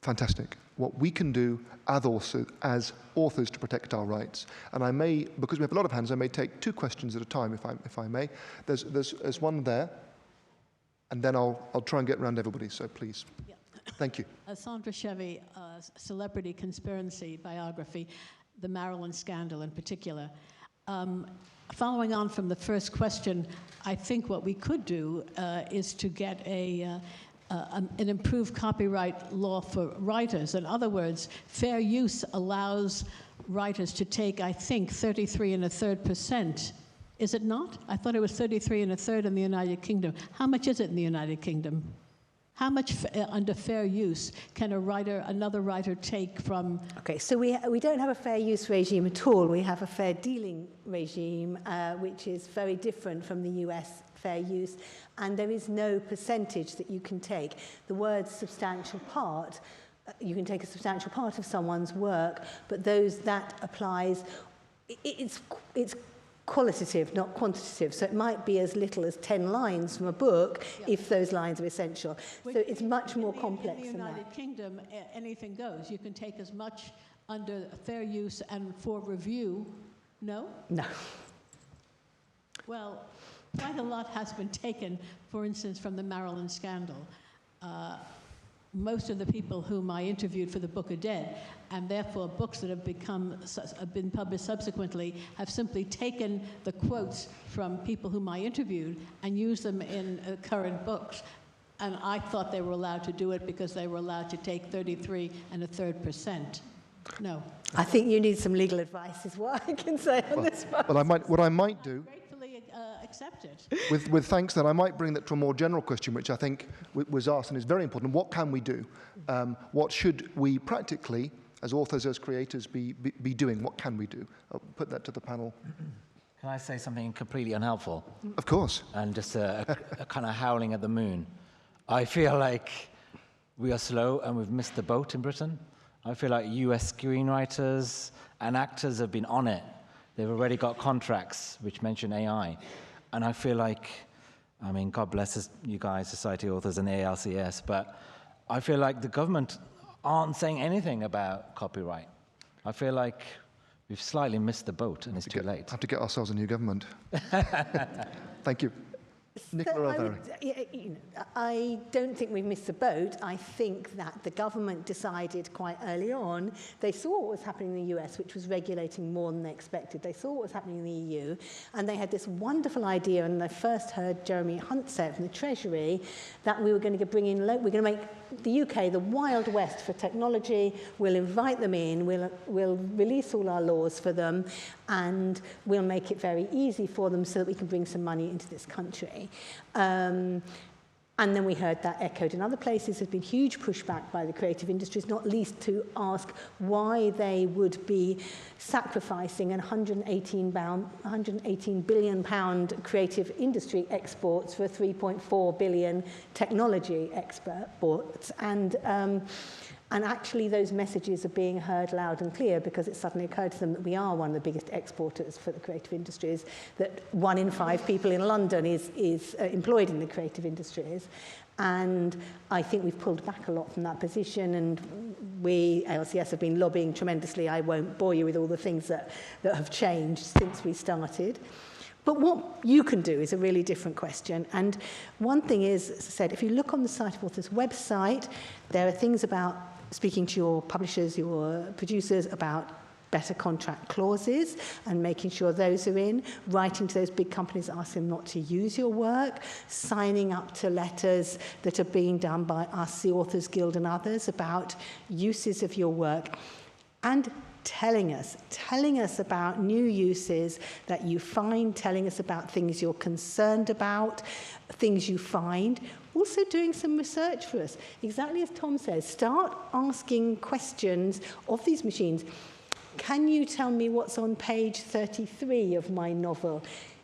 Speaker 1: Fantastic. What we can do as authors to protect our rights. And I may, because we have a lot of hands, I may take 2 questions at a time, if I may. There's one there, and then I'll try and get around everybody, so please.
Speaker 6: Yeah.
Speaker 1: Thank you.
Speaker 6: Sandra Chevy, celebrity conspiracy biography, the Maryland scandal in particular. Following on from the first question, I think what we could do is to get an improved copyright law for writers. In other words, fair use allows writers to take, I think, 33 1/3%. Is it not? I thought it was 33 1/3 in the United Kingdom. How much is it in the United Kingdom? How much under fair use can another writer take from?
Speaker 3: Okay, so we don't have a fair use regime at all. We have a fair dealing regime, which is very different from the US fair use, and there is no percentage that you can take. The word substantial part, you can take a substantial part of someone's work, but that applies, it's qualitative, not quantitative. So it might be as little as 10 lines from a book if those lines are essential. So it's much more complex than that.
Speaker 6: In the United Kingdom, anything goes. You can take as much under fair use and for review. No?
Speaker 3: No.
Speaker 6: Well, quite a lot has been taken, for instance, from the Maryland scandal. Most of the people whom I interviewed for the book are dead, and therefore books that have been published subsequently have simply taken the quotes from people whom I interviewed and used them in current books. And I thought they were allowed to do it because they were allowed to take 33 1/3%. No.
Speaker 3: I think you need some legal advice, is what I can say on this one.
Speaker 1: Well, what I might do,
Speaker 6: Gratefully accepted.
Speaker 1: with thanks, then I might bring that to a more general question, which I think was asked and is very important. What can we do? What should we practically, as authors, as creators, be doing? What can we do? I'll put that to the panel.
Speaker 4: Can I say something completely unhelpful?
Speaker 1: Of course.
Speaker 4: And just a kind of howling at the moon. I feel like we are slow and we've missed the boat in Britain. I feel like US screenwriters and actors have been on it. They've already got contracts which mention AI. And I feel like, I mean, God bless you guys, Society Authors and ALCS, but I feel like the government aren't saying anything about copyright. I feel like we've slightly missed the boat and it's too late.
Speaker 1: Have to get ourselves a new government. Thank you. Nicola,
Speaker 3: I don't think we've missed the boat. I think that the government decided quite early on, they saw what was happening in the US, which was regulating more than they expected. They saw what was happening in the EU, and they had this wonderful idea, and I first heard Jeremy Hunt say it from the Treasury, that we were going to bring in, we're going to make the UK the Wild West for technology. We'll invite them in, we'll release all our laws for them, and we'll make it very easy for them so that we can bring some money into this country. And then we heard that echoed in other places. There's been huge pushback by the creative industries, not least to ask why they would be sacrificing an £118 billion creative industry exports for 3.4 billion technology exports. And actually those messages are being heard loud and clear because it suddenly occurred to them that we are one of the biggest exporters for the creative industries, that 1 in 5 people in London is employed in the creative industries. And I think we've pulled back a lot from that position, and we, ALCS, have been lobbying tremendously. I won't bore you with all the things that have changed since we started. But what you can do is a really different question. And one thing is, as I said, if you look on the Society of Authors website, there are things about speaking to your publishers, your producers, about better contract clauses and making sure those are in, writing to those big companies asking them not to use your work, signing up to letters that are being done by us, the Authors Guild and others, about uses of your work. And telling us about new uses that you find, telling us about things you're concerned about, things you find. Also doing some research for us. Exactly as Tom says, start asking questions of these machines. Can you tell me what's on page 33 of my novel?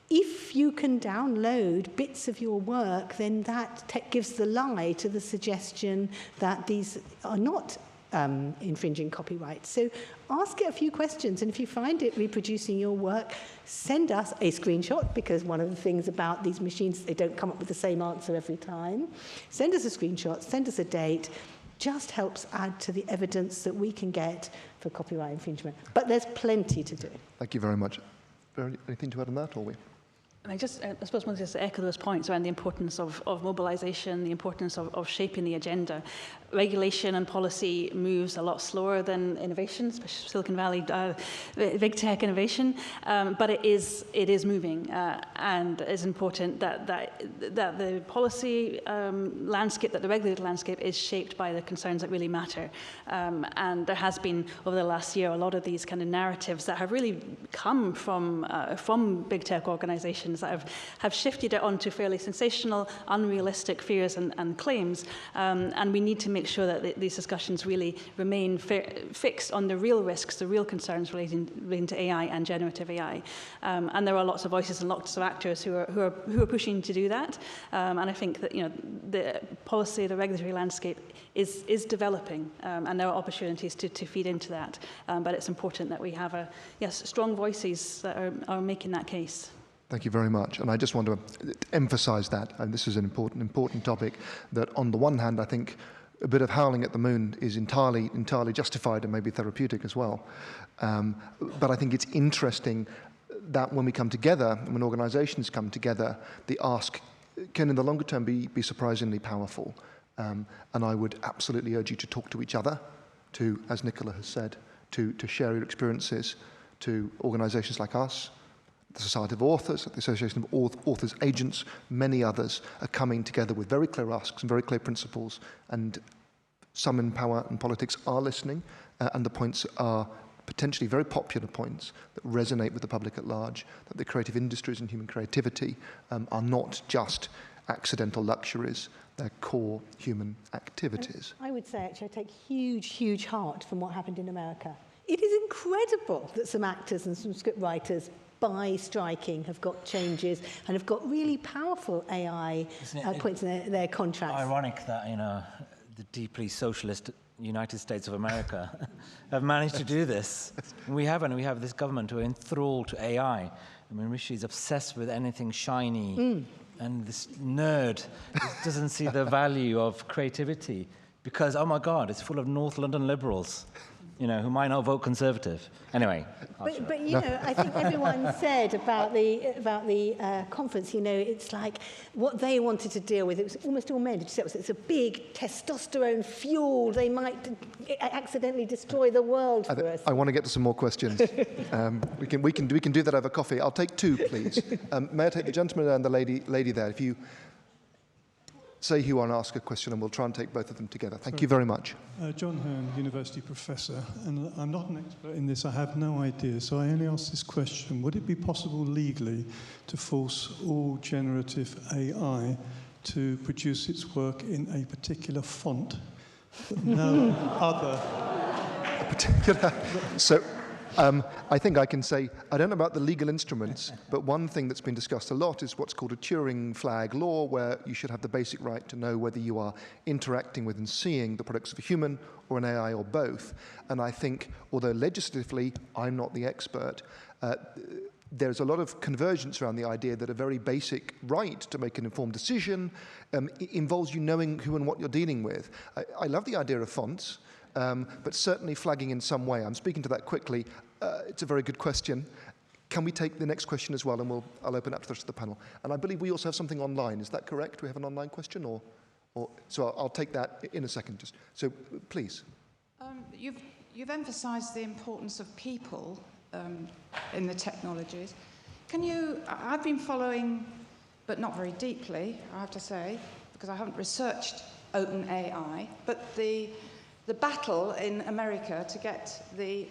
Speaker 3: If you can download bits of your work, then that gives the lie to the suggestion that these are not infringing copyright. So ask it a few questions, and if you find it reproducing your work, send us a screenshot, because one of the things about these machines, they don't come up with the same answer every time. Send us a screenshot, send us a date. Just helps add to the evidence that we can get for copyright infringement. But there's plenty to do.
Speaker 1: Thank you very much. Anything to add on that, or we?
Speaker 2: And I suppose wanted to echo those points around the importance of mobilisation, the importance of shaping the agenda. Regulation and policy moves a lot slower than innovation, especially Silicon Valley, big tech innovation, but it is moving, and it's important that the policy landscape, that the regulatory landscape is shaped by the concerns that really matter. And there has been, over the last year, a lot of these kind of narratives that have really come from big tech organisations that have shifted it onto fairly sensational, unrealistic fears and claims, and we need to make sure that these discussions really remain fixed on the real risks, the real concerns relating to AI and generative AI. And there are lots of voices and lots of actors who are pushing to do that. And I think that the policy, the regulatory landscape is developing, and there are opportunities to feed into that. But it's important that we have strong voices that are making that case.
Speaker 1: Thank you very much. And I just want to emphasize that, and this is an important topic, that on the one hand, I think a bit of howling at the moon is entirely justified and maybe therapeutic as well. But I think it's interesting that when we come together, when organizations come together, the ask can in the longer term be surprisingly powerful. And I would absolutely urge you to talk to each other, to, as Nicola has said, to share your experiences, to organizations like us, the Society of Authors, the Association of Authors Agents, many others are coming together with very clear asks and very clear principles, and some in power and politics are listening, and the points are potentially very popular points that resonate with the public at large, that the creative industries and human creativity are not just accidental luxuries, they're core human activities.
Speaker 3: And I would say, actually, I take huge heart from what happened in America. It is incredible that some actors and some script writers, by striking, have got changes and have got really powerful AI points in their contracts.
Speaker 4: Ironic that, the deeply socialist United States of America have managed to do this. And we haven't. We have this government who are enthralled to AI. I mean, Rishi's obsessed with anything shiny. And this nerd doesn't see the value of creativity because, oh my God, it's full of North London liberals, who might not vote Conservative. Anyway.
Speaker 3: But I think everyone said about the conference, it's like what they wanted to deal with. It was almost all men. It's a big testosterone fuel. They might accidentally destroy the world for us.
Speaker 1: I want to get to some more questions. We can do that over coffee. I'll take two, please. May I take the gentleman and the lady there? If you say who you want to ask a question, and we'll try and take both of them together. Thank you very much.
Speaker 7: John Hearn, university professor, and I'm not an expert in this. I have no idea, so I only ask this question. Would it be possible legally to force all generative AI to produce its work in a particular font, but no other?
Speaker 1: A particular... So... I think I can say, I don't know about the legal instruments, but one thing that's been discussed a lot is what's called a Turing flag law, where you should have the basic right to know whether you are interacting with and seeing the products of a human or an AI or both. And I think, although legislatively I'm not the expert, there's a lot of convergence around the idea that a very basic right to make an informed decision involves you knowing who and what you're dealing with. I love the idea of fonts. But certainly flagging in some way. I'm speaking to that quickly. It's a very good question. Can we take the next question as well, and I'll open up to the rest of the panel. And I believe we also have something online. Is that correct? Do we have an online question? So I'll take that in a second. So please.
Speaker 8: You've emphasised the importance of people in the technologies. I've been following, but not very deeply, I have to say, because I haven't researched OpenAI, but the battle in America to get the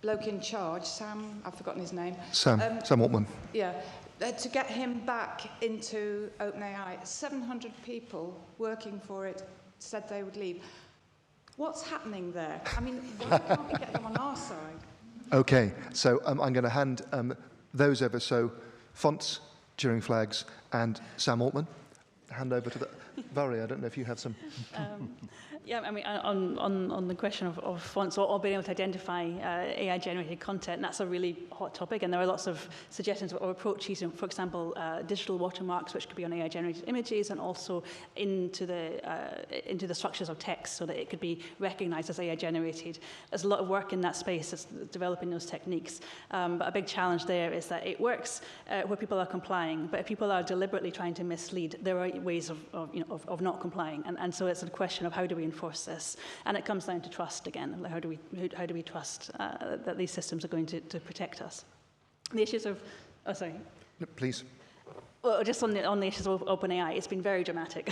Speaker 8: bloke in charge, Sam, I've forgotten his name.
Speaker 1: Sam Altman.
Speaker 8: Yeah, to get him back into OpenAI. 700 people working for it said they would leave. What's happening there? I mean, why can't we get them on our side?
Speaker 1: Okay, so I'm going to hand those over. So fonts, cheering flags, and Sam Altman. Hand over to the... Mhairi, I don't know if you have some...
Speaker 2: Yeah, I mean, on the question of fonts or being able to identify AI-generated content, that's a really hot topic, and there are lots of suggestions or approaches, for example, digital watermarks, which could be on AI-generated images, and also into the structures of text, so that it could be recognized as AI-generated. There's a lot of work in that space that's developing those techniques, but a big challenge there is that it works where people are complying, but if people are deliberately trying to mislead, there are ways of not complying, and so it's a question of how do we enforce this, and it comes down to trust again. How do we trust that these systems are going to protect us? The issues of,
Speaker 1: Please.
Speaker 2: Well, just on the issues of OpenAI, it's been very dramatic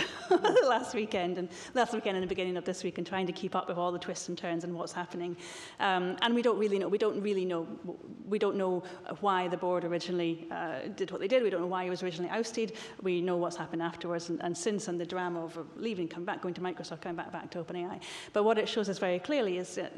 Speaker 2: last weekend and the beginning of this week, and trying to keep up with all the twists and turns and what's happening. And we don't know why the board originally did what they did. We don't know why he was originally ousted. We know what's happened afterwards and since, and the drama of leaving, going to Microsoft, coming back to OpenAI. But what it shows us very clearly is that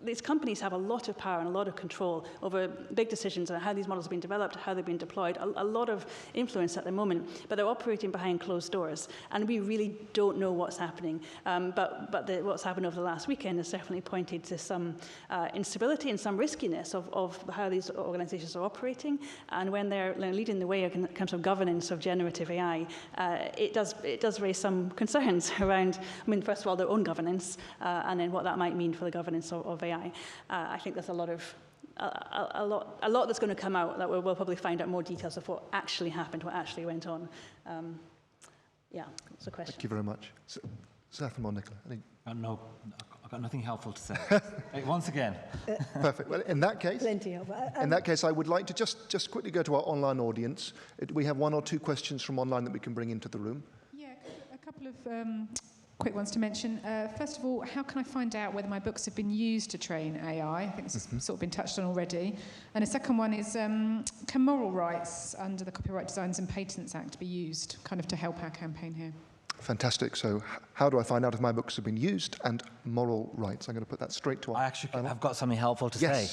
Speaker 2: these companies have a lot of power and a lot of control over big decisions on how these models have been developed, how they've been deployed, a lot of influence at the moment, but they're operating behind closed doors, and we really don't know what's happening. But what's happened over the last weekend has definitely pointed to some instability and some riskiness of how these organizations are operating, and when they're leading the way in terms of governance of generative AI, it does raise some concerns around, I mean, first of all, their own governance, and then what that might mean for the governance of AI. I think there's a lot that's going to come out that we'll probably find out more details of what actually happened, what actually went on. Yeah, that's a question.
Speaker 1: Thank you very much. Sathnam or Nicola?
Speaker 4: No, I've got nothing helpful to say. Once again.
Speaker 1: Perfect. Well, in that case,
Speaker 3: Plenty of
Speaker 1: in that case, I would like to just quickly go to our online audience. We have one or two questions from online that we can bring into the room.
Speaker 9: Yeah, a couple of quick ones to mention. First of all, how can I find out whether my books have been used to train AI? I think this has sort of been touched on already. And a second one is, can moral rights under the Copyright Designs and Patents Act be used kind of to help our campaign here?
Speaker 1: Fantastic. So how do I find out if my books have been used, and moral rights? I'm going to put that straight to our panel.
Speaker 4: I've got something helpful to say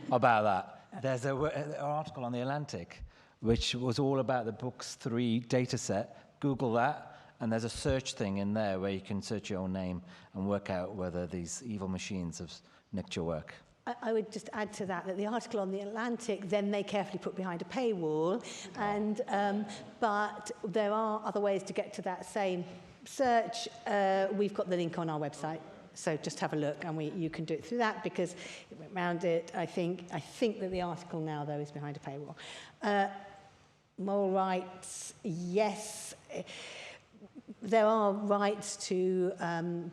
Speaker 4: about that. There's an article on The Atlantic which was all about the Books 3 data set. Google that. And there's a search thing in there where you can search your own name and work out whether these evil machines have nicked your work.
Speaker 3: I would just add to that the article on The Atlantic, then they carefully put behind a paywall, and but there are other ways to get to that same search. We've got the link on our website, so just have a look, and you can do it through that, because it went round it. I think that the article now, though, is behind a paywall. Moral rights, yes. There are rights to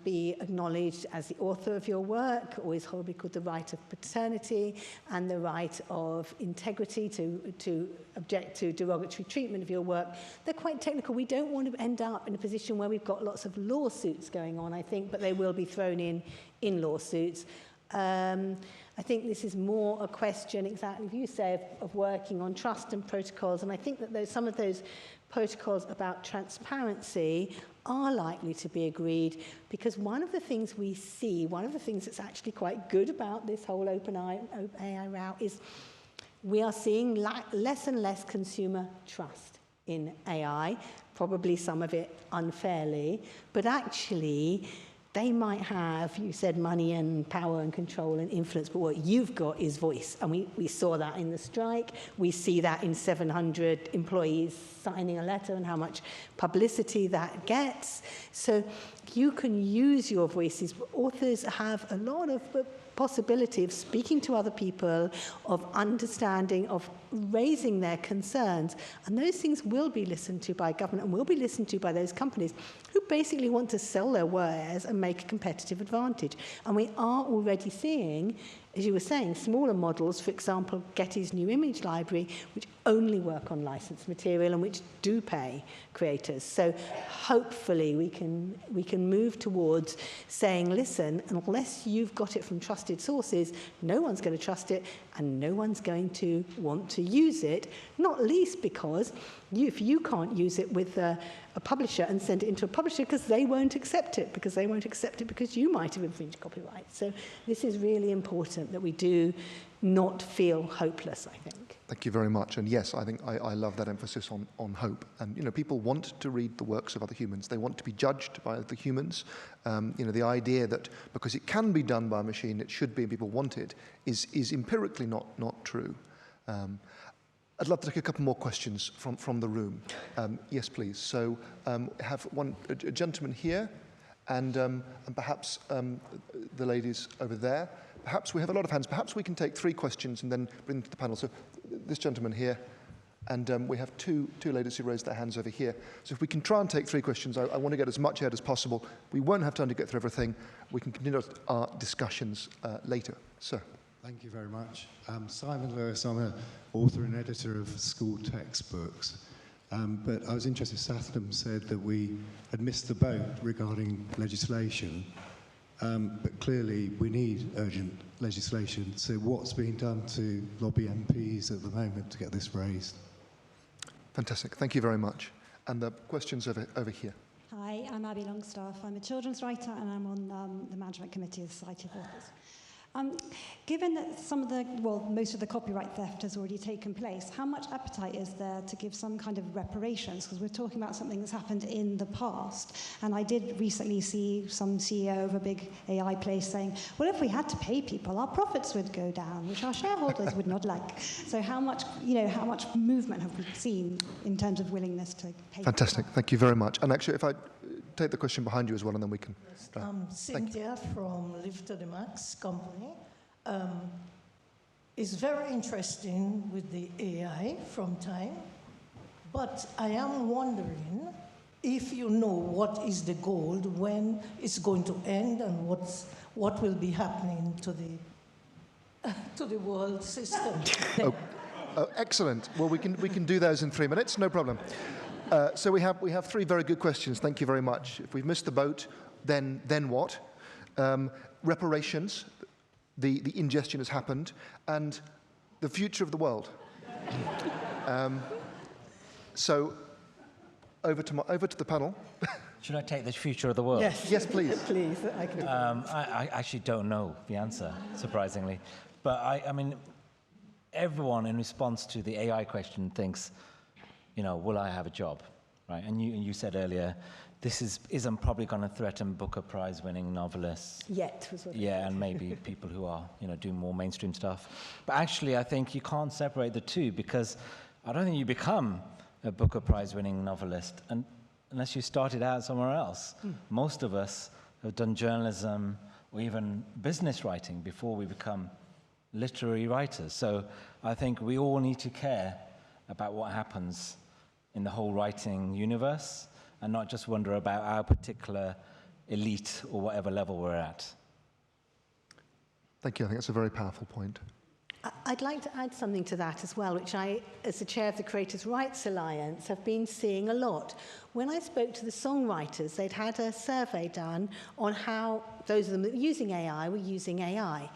Speaker 3: be acknowledged as the author of your work, or is horribly called the right of paternity, and the right of integrity to object to derogatory treatment of your work. They're quite technical. We don't want to end up in a position where we've got lots of lawsuits going on, I think, but they will be thrown in lawsuits. I think this is more a question, exactly as you say, of working on trust and protocols, and I think that some of those protocols about transparency are likely to be agreed, because one of the things we see, one of the things that's actually quite good about this whole OpenAI route is we are seeing less and less consumer trust in AI, probably some of it unfairly, but actually they might have, you said, money and power and control and influence, but what you've got is voice. And we saw that in the strike. We see that in 700 employees signing a letter and how much publicity that gets. So you can use your voices. Authors have a lot of possibility of speaking to other people, of understanding, of raising their concerns. And those things will be listened to by government and will be listened to by those companies who basically want to sell their wares and make a competitive advantage. And we are already seeing as you were saying, smaller models, for example, Getty's new image library, which only work on licensed material and which do pay creators. So hopefully we can move towards saying, listen, unless you've got it from trusted sources, no one's going to trust it and no one's going to want to use it, not least because if you can't use it with a publisher and send it into a publisher because they won't accept it, because you might have infringed copyright. So this is really important that we do not feel hopeless, I think.
Speaker 1: Thank you very much. And yes, I think I love that emphasis on hope. And, you know, people want to read the works of other humans. They want to be judged by other humans. You know, the idea that because it can be done by a machine, it should be and people want it is empirically not true. I'd love to take a couple more questions from the room. Yes, please. So have a gentleman here and perhaps the ladies over there. Perhaps we have a lot of hands. Perhaps we can take 3 questions and then bring them to the panel. So this gentleman here, and we have two ladies who raised their hands over here. So if we can try and take 3 questions, I want to get as much out as possible. We won't have time to get through everything. We can continue our discussions later. Sir.
Speaker 10: Thank you very much. Simon Lewis, I'm an author and editor of school textbooks. But I was interested, Sathnam said that we had missed the boat regarding legislation. But clearly we need urgent legislation. So what's being done to lobby MPs at the moment to get this raised?
Speaker 1: Fantastic. Thank you very much. And the question's over here.
Speaker 11: Hi, I'm Abby Longstaff. I'm a children's writer and I'm on the management committee of the Society of Authors. Given that most of the copyright theft has already taken place, how much appetite is there to give some kind of reparations? Because we're talking about something that's happened in the past. And I did recently see some CEO of a big AI place saying, well, if we had to pay people, our profits would go down, which our shareholders would not like. So how much movement have we seen in terms of willingness to pay?
Speaker 1: Fantastic. Thank you very much. And actually, if I take the question behind you as well, and then we can...
Speaker 12: Cynthia from Live to the Max company. Is very interesting with the AI from time, but I am wondering if you know what is the goal, when it's going to end, and what will be happening to the world system.
Speaker 1: Excellent. Well, we can do those in 3 minutes, no problem. So we have 3 very good questions. Thank you very much. If we've missed the boat, then what? Reparations. The ingestion has happened, and the future of the world. So, over to the panel.
Speaker 4: Should I take the future of the world?
Speaker 1: Yes, please.
Speaker 3: Please.
Speaker 4: I actually don't know the answer, surprisingly. But I mean, everyone in response to the AI question thinks, will I have a job, right? And you said earlier, this isn't probably going to threaten Booker Prize-winning novelists.
Speaker 3: Yet.
Speaker 4: And maybe people who are, doing more mainstream stuff. But actually, I think you can't separate the two, because I don't think you become a Booker Prize-winning novelist unless you started out somewhere else. Most of us have done journalism or even business writing before we become literary writers. So I think we all need to care about what happens in the whole writing universe, and not just wonder about our particular elite or whatever level we're at.
Speaker 1: Thank you. I think that's a very powerful point.
Speaker 3: I'd like to add something to that as well, which I, as the chair of the Creators' Rights Alliance, have been seeing a lot. When I spoke to the songwriters, they'd had a survey done on how those of them that were using AI were using AI.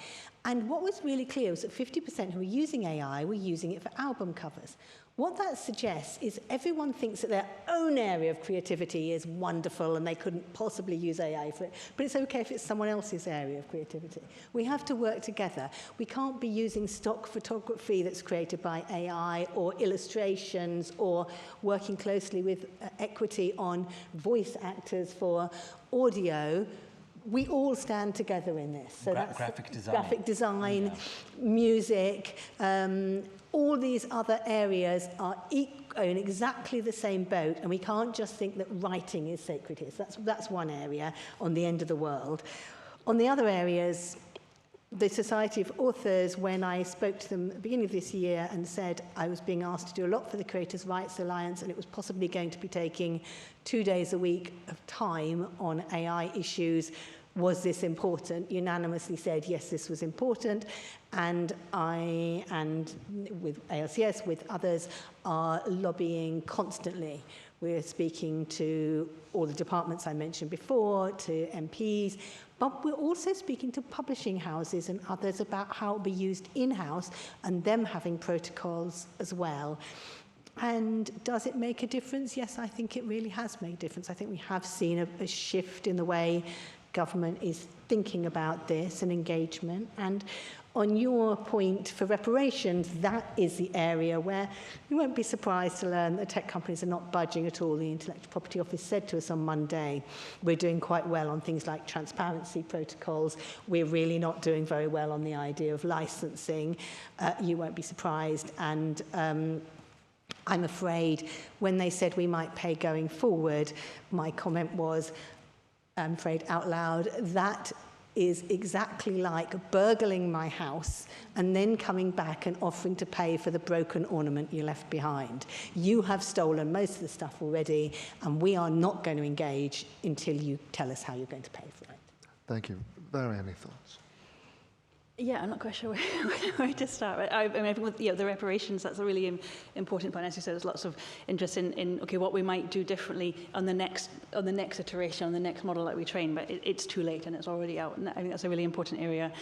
Speaker 3: And what was really clear was that 50% who were using AI were using it for album covers. What that suggests is everyone thinks that their own area of creativity is wonderful and they couldn't possibly use AI for it. But it's okay if it's someone else's area of creativity. We have to work together. We can't be using stock photography that's created by AI or illustrations or working closely with equity on voice actors for audio. We all stand together in this. So that's graphic design, music, all these other areas are in exactly the same boat, and we can't just think that writing is sacred here. So that's one area on the end of the world. On the other areas, the Society of Authors, when I spoke to them at the beginning of this year and said I was being asked to do a lot for the Creators' Rights Alliance, and it was possibly going to be taking 2 days a week of time on AI issues, was this important, unanimously said, yes, this was important, and I, and with ALCS, with others, are lobbying constantly. We're speaking to all the departments I mentioned before, to MPs, but we're also speaking to publishing houses and others about how it will be used in-house and them having protocols as well. And does it make a difference? Yes, I think it really has made a difference. I think we have seen a shift in the way government is thinking about this and engagement. And on your point for reparations, that is the area where you won't be surprised to learn that tech companies are not budging at all. The Intellectual Property Office said to us on Monday, we're doing quite well on things like transparency protocols. We're really not doing very well on the idea of licensing. You won't be surprised. And I'm afraid when they said we might pay going forward, my comment was, I'm afraid out loud, that is exactly like burgling my house and then coming back and offering to pay for the broken ornament you left behind. You have stolen most of the stuff already, and we are not going to engage until you tell us how you're going to pay for it.
Speaker 1: Thank you. Mhairi, any thoughts?
Speaker 2: Yeah, I'm not quite sure where to start. I mean, I think with the reparations, that's a really important point. As you said, there's lots of interest in okay, what we might do differently on the next iteration, on the next model that we train. But it's too late, and it's already out. And I think that's a really important area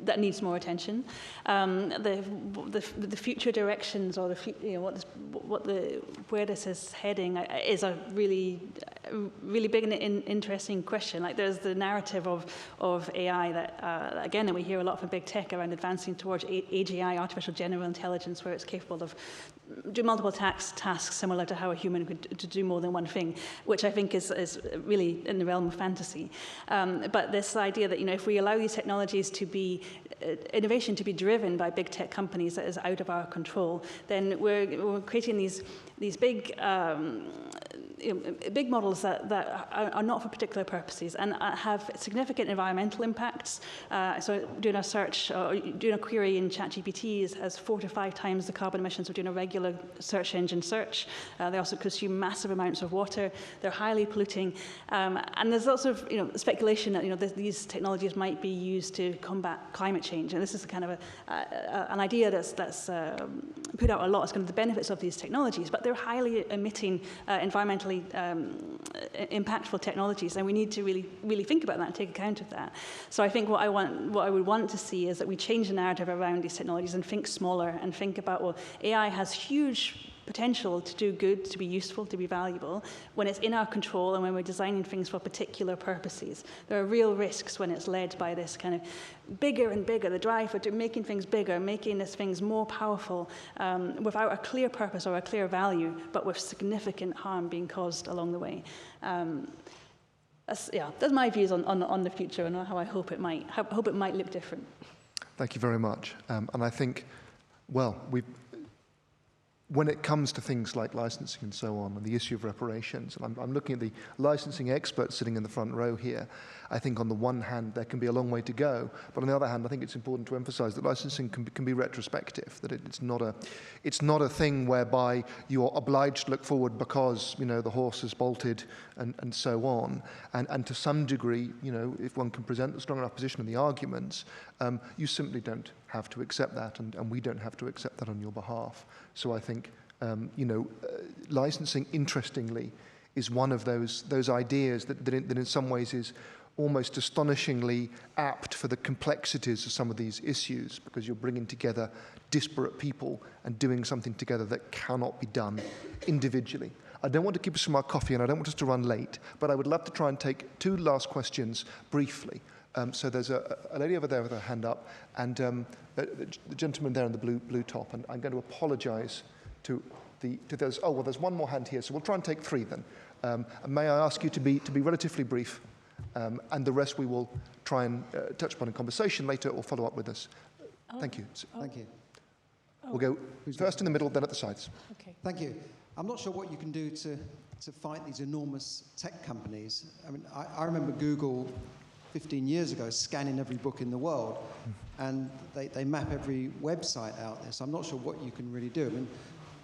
Speaker 2: that needs more attention. The future directions, or where this is heading, is a really big and interesting question. Like, there's the narrative of AI that again that we hear a lot from big tech around advancing towards AGI, artificial general intelligence, where it's capable of do multiple tasks similar to how a human could to do more than one thing, which I think is really in the realm of fantasy. But this idea that, if we allow these technologies to be innovation to be driven by big tech companies that is out of our control, then we're creating these big big models that are not for particular purposes and have significant environmental impacts. So doing a search or doing a query in ChatGPT has 4 to 5 times the carbon emissions of doing a regular search engine search. They also consume massive amounts of water. They're highly polluting. And there's lots of speculation that these technologies might be used to combat climate change. And this is kind of an idea that's put out a lot as kind of the benefits of these technologies, but they're highly emitting environmentally impactful technologies, and we need to really think about that and take account of that. So I think what I would want to see is that we change the narrative around these technologies and think smaller and think about, well, AI has huge potential to do good, to be useful, to be valuable, when it's in our control and when we're designing things for particular purposes. There are real risks when it's led by this kind of bigger and bigger, the drive for making things bigger, making these things more powerful, without a clear purpose or a clear value, but with significant harm being caused along the way. That's my views on the future and how I hope it might look different.
Speaker 1: Thank you very much. And I think, well, when it comes to things like licensing and so on, and the issue of reparations, and I'm looking at the licensing experts sitting in the front row here, I think on the one hand there can be a long way to go, but on the other hand I think it's important to emphasize that licensing can be retrospective, that it's not a thing whereby you're obliged to look forward because the horse has bolted and so on, and to some degree, if one can present a strong enough position in the arguments, you simply don't have to accept that, and we don't have to accept that on your behalf. So I think, licensing, interestingly, is one of those ideas that in some ways is almost astonishingly apt for the complexities of some of these issues, because you're bringing together disparate people and doing something together that cannot be done individually. I don't want to keep us from our coffee, and I don't want us to run late, but I would love to try and take 2 last questions briefly. So there's a lady over there with her hand up, and the gentleman there in the blue top, and I'm going to apologise to those. Oh, well, there's one more hand here, so we'll try and take 3 then. And may I ask you to be relatively brief, and the rest we will try and touch upon in conversation later or follow up with us. Thank you.
Speaker 13: Thank you.
Speaker 1: We'll go first in the middle, then at the sides.
Speaker 13: Okay. Thank you. I'm not sure what you can do to fight these enormous tech companies. I mean, I remember Google 15 years ago scanning every book in the world, and they map every website out there, so I'm not sure what you can really do. I mean,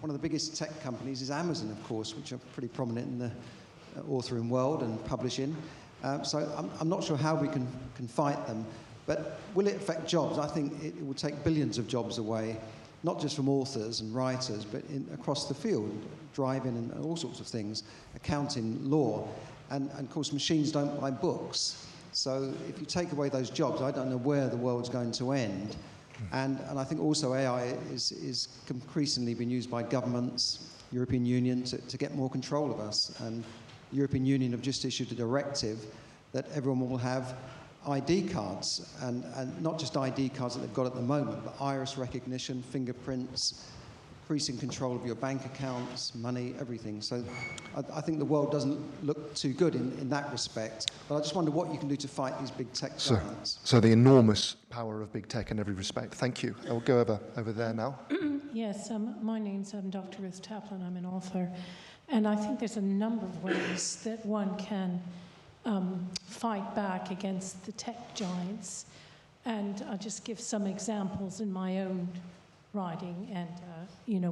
Speaker 13: one of the biggest tech companies is Amazon, of course, which are pretty prominent in the authoring world and publishing. So I'm not sure how we can fight them. But will it affect jobs? I think it will take billions of jobs away, not just from authors and writers, but across the field, driving and all sorts of things, accounting, law. And of course, machines don't buy books. So if you take away those jobs, I don't know where the world's going to end. And I think also AI is increasingly being used by governments, European Union, to get more control of us. And the European Union have just issued a directive that everyone will have ID cards, and not just ID cards that they've got at the moment, but iris recognition, fingerprints, increasing control of your bank accounts, money, everything. So I think the world doesn't look too good in that respect. But I just wonder what you can do to fight these big tech giants.
Speaker 1: So the enormous power of big tech in every respect. Thank you. I'll go over there now.
Speaker 14: Yes, my name's Dr. Ruth Taplin. I'm an author. And I think there's a number of ways that one can fight back against the tech giants. And I'll just give some examples in my own writing and,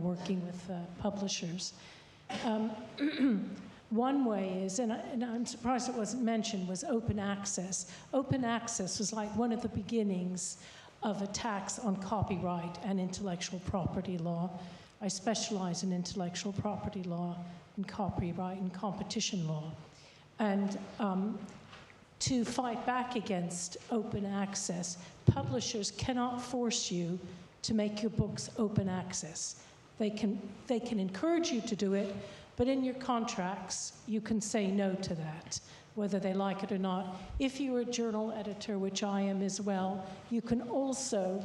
Speaker 14: working with publishers. One way is, and I'm surprised it wasn't mentioned, was open access. Open access was like one of the beginnings of attacks on copyright and intellectual property law. I specialize in intellectual property law and copyright and competition law. And to fight back against open access, publishers cannot force you to make your books open access. They can encourage you to do it, but in your contracts, you can say no to that, whether they like it or not. If you're a journal editor, which I am as well, you can also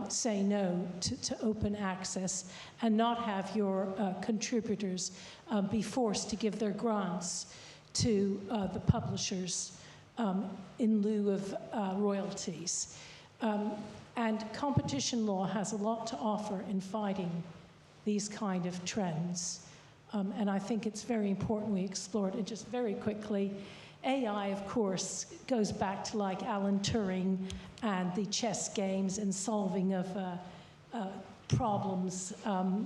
Speaker 14: say no to open access and not have your contributors be forced to give their grants to the publishers in lieu of royalties. And competition law has a lot to offer in fighting these kind of trends. And I think it's very important we explore it. And just very quickly, AI, of course, goes back to like Alan Turing and the chess games and solving of problems,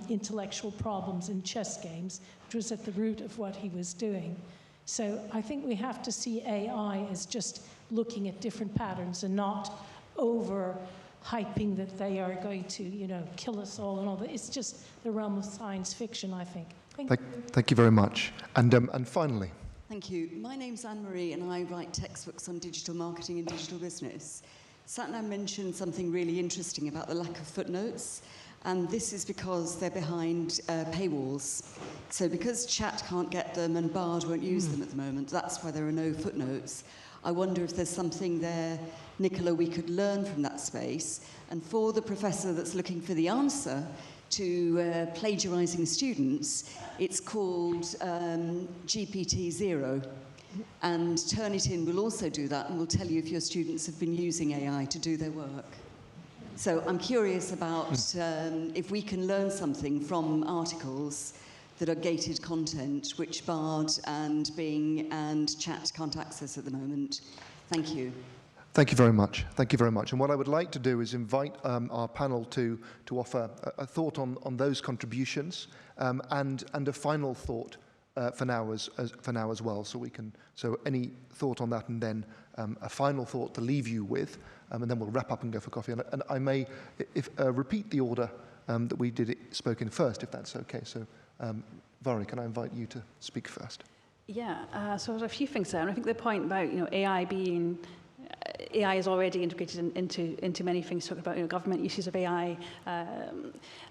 Speaker 14: intellectual problems in chess games, which was at the root of what he was doing. So I think we have to see AI as just looking at different patterns and not over-hyping that they are going to, kill us all and all that. It's just the realm of science fiction, I think.
Speaker 1: Thank you very much. And finally.
Speaker 15: Thank you. My name's Anne-Marie, and I write textbooks on digital marketing and digital business. Sathnam mentioned something really interesting about the lack of footnotes, and this is because they're behind paywalls. So because Chat can't get them and Bard won't use them at the moment, that's why there are no footnotes. I wonder if there's something there, Nicola, we could learn from that space. And for the professor that's looking for the answer to plagiarizing students, it's called GPT-0. And Turnitin will also do that and will tell you if your students have been using AI to do their work. So I'm curious about if we can learn something from articles that are gated content, which Bard and Bing and Chat can't access at the moment. Thank you.
Speaker 1: Thank you very much. Thank you very much. And what I would like to do is invite our panel to offer a thought on those contributions and a final thought for now as well. So any thought on that, and then a final thought to leave you with, and then we'll wrap up and go for coffee. And I may repeat the order that we spoke in first, if that's okay. So Mhairi, can I invite you to speak first?
Speaker 2: Yeah. So there's a few things there, and I think the point about AI is already integrated into many things. Talking about government uses of AI,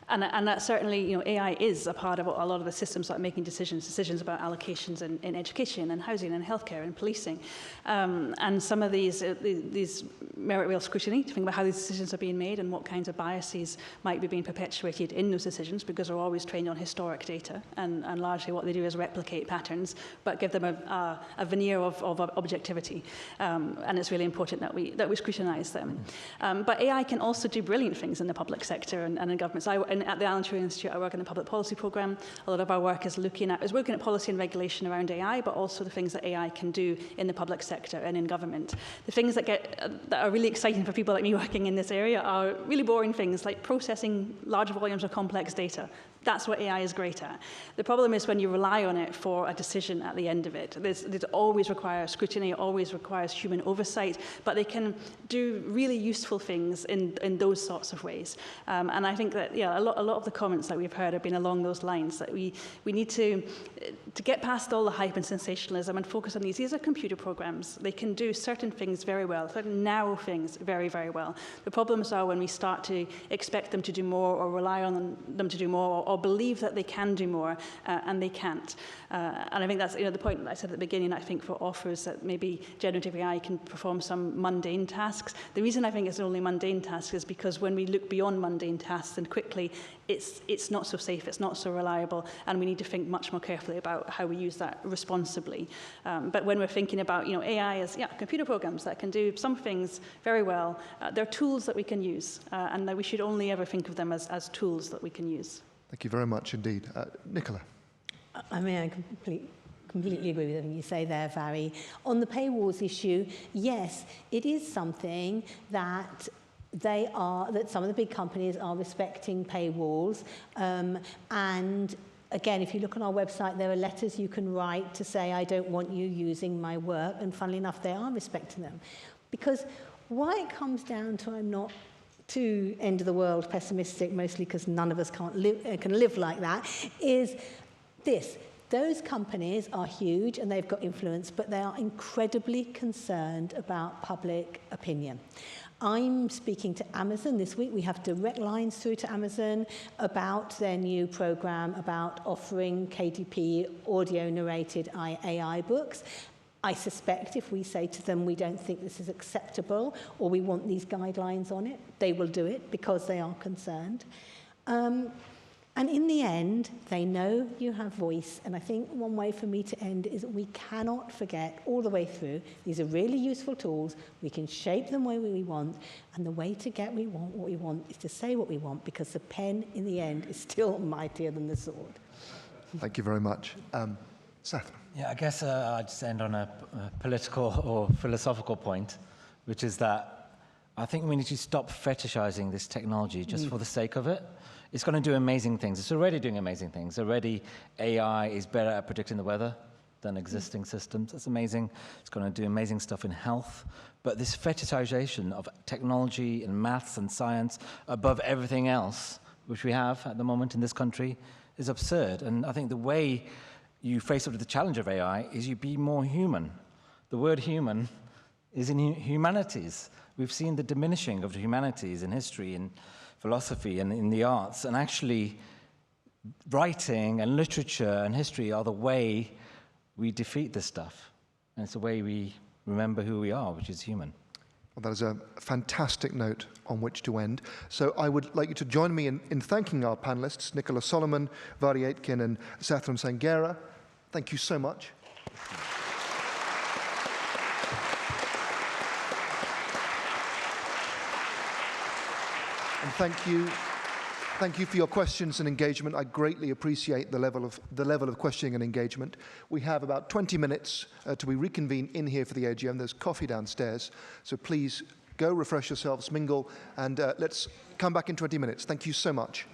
Speaker 2: and that certainly AI is a part of a lot of the systems that are making decisions about allocations in education and housing and healthcare and policing, and some of these merit real scrutiny to think about how these decisions are being made and what kinds of biases might be being perpetuated in those decisions, because they're always trained on historic data, and largely what they do is replicate patterns but give them a veneer of objectivity, and it's really important that we scrutinise them. But AI can also do brilliant things in the public sector and in governments. At the Alan Turing Institute, I work in the public policy programme. A lot of our work is working at policy and regulation around AI, but also the things that AI can do in the public sector and in government. The things that are really exciting for people like me working in this area are really boring things like processing large volumes of complex data. That's what AI is great at. The problem is when you rely on it for a decision at the end of it. It always requires scrutiny, it always requires human oversight, but they can do really useful things in those sorts of ways. And I think that a lot of the comments that we've heard have been along those lines, that we need to get past all the hype and sensationalism and focus on these. These are computer programs. They can do certain things very well, certain narrow things very, very well. The problems are when we start to expect them to do more or rely on them to do more or believe that they can do more and they can't. And I think that's the point that I said at the beginning. I think for authors that maybe generative AI can perform some mundane tasks. The reason I think it's only mundane tasks is because when we look beyond mundane tasks and quickly, it's not so safe, it's not so reliable, and we need to think much more carefully about how we use that responsibly. But when we're thinking about AI as computer programs that can do some things very well, they're tools that we can use, and that we should only ever think of them as tools that we can use.
Speaker 1: Thank you very much indeed. Nicola.
Speaker 3: I mean, I completely agree with everything you say there, Mhairi. On the paywalls issue, yes, it is something that that some of the big companies are respecting paywalls. And again, if you look on our website, there are letters you can write to say, I don't want you using my work. And funnily enough, they are respecting them. Because why it comes down to, I'm not too end of the world pessimistic, mostly because none of us can live like that, is this. Those companies are huge and they've got influence, but they are incredibly concerned about public opinion. I'm speaking to Amazon this week. We have direct lines through to Amazon about their new program about offering KDP audio-narrated AI books. I suspect if we say to them, we don't think this is acceptable or we want these guidelines on it, they will do it because they are concerned. And in the end, they know you have voice. And I think one way for me to end is that we cannot forget all the way through, these are really useful tools. We can shape them the way we want. And the way to get what we want is to say what we want, because the pen, in the end, is still mightier than the sword.
Speaker 1: Thank you very much. Sathnam.
Speaker 4: Yeah, I guess I'd just end on a political or philosophical point, which is that I think we need to stop fetishizing this technology just for the sake of it. It's going to do amazing things. It's already doing amazing things. Already, AI is better at predicting the weather than existing systems. That's amazing. It's going to do amazing stuff in health. But this fetishization of technology and maths and science above everything else, which we have at the moment in this country, is absurd. And I think the way you face up to the challenge of AI is you be more human. The word human is in humanities. We've seen the diminishing of the humanities in history and philosophy and in the arts, and actually writing and literature and history are the way we defeat this stuff. And it's the way we remember who we are, which is human.
Speaker 1: Well, that is a fantastic note on which to end. So I would like you to join me in thanking our panelists, Nicola Solomon, Mhairi Aitken and Sathnam Sanghera. Thank you so much. And thank you for your questions and engagement. I greatly appreciate the level of questioning and engagement. We have about 20 minutes till we reconvene in here for the AGM. There's coffee downstairs, so please go refresh yourselves, mingle, and let's come back in 20 minutes. Thank you so much.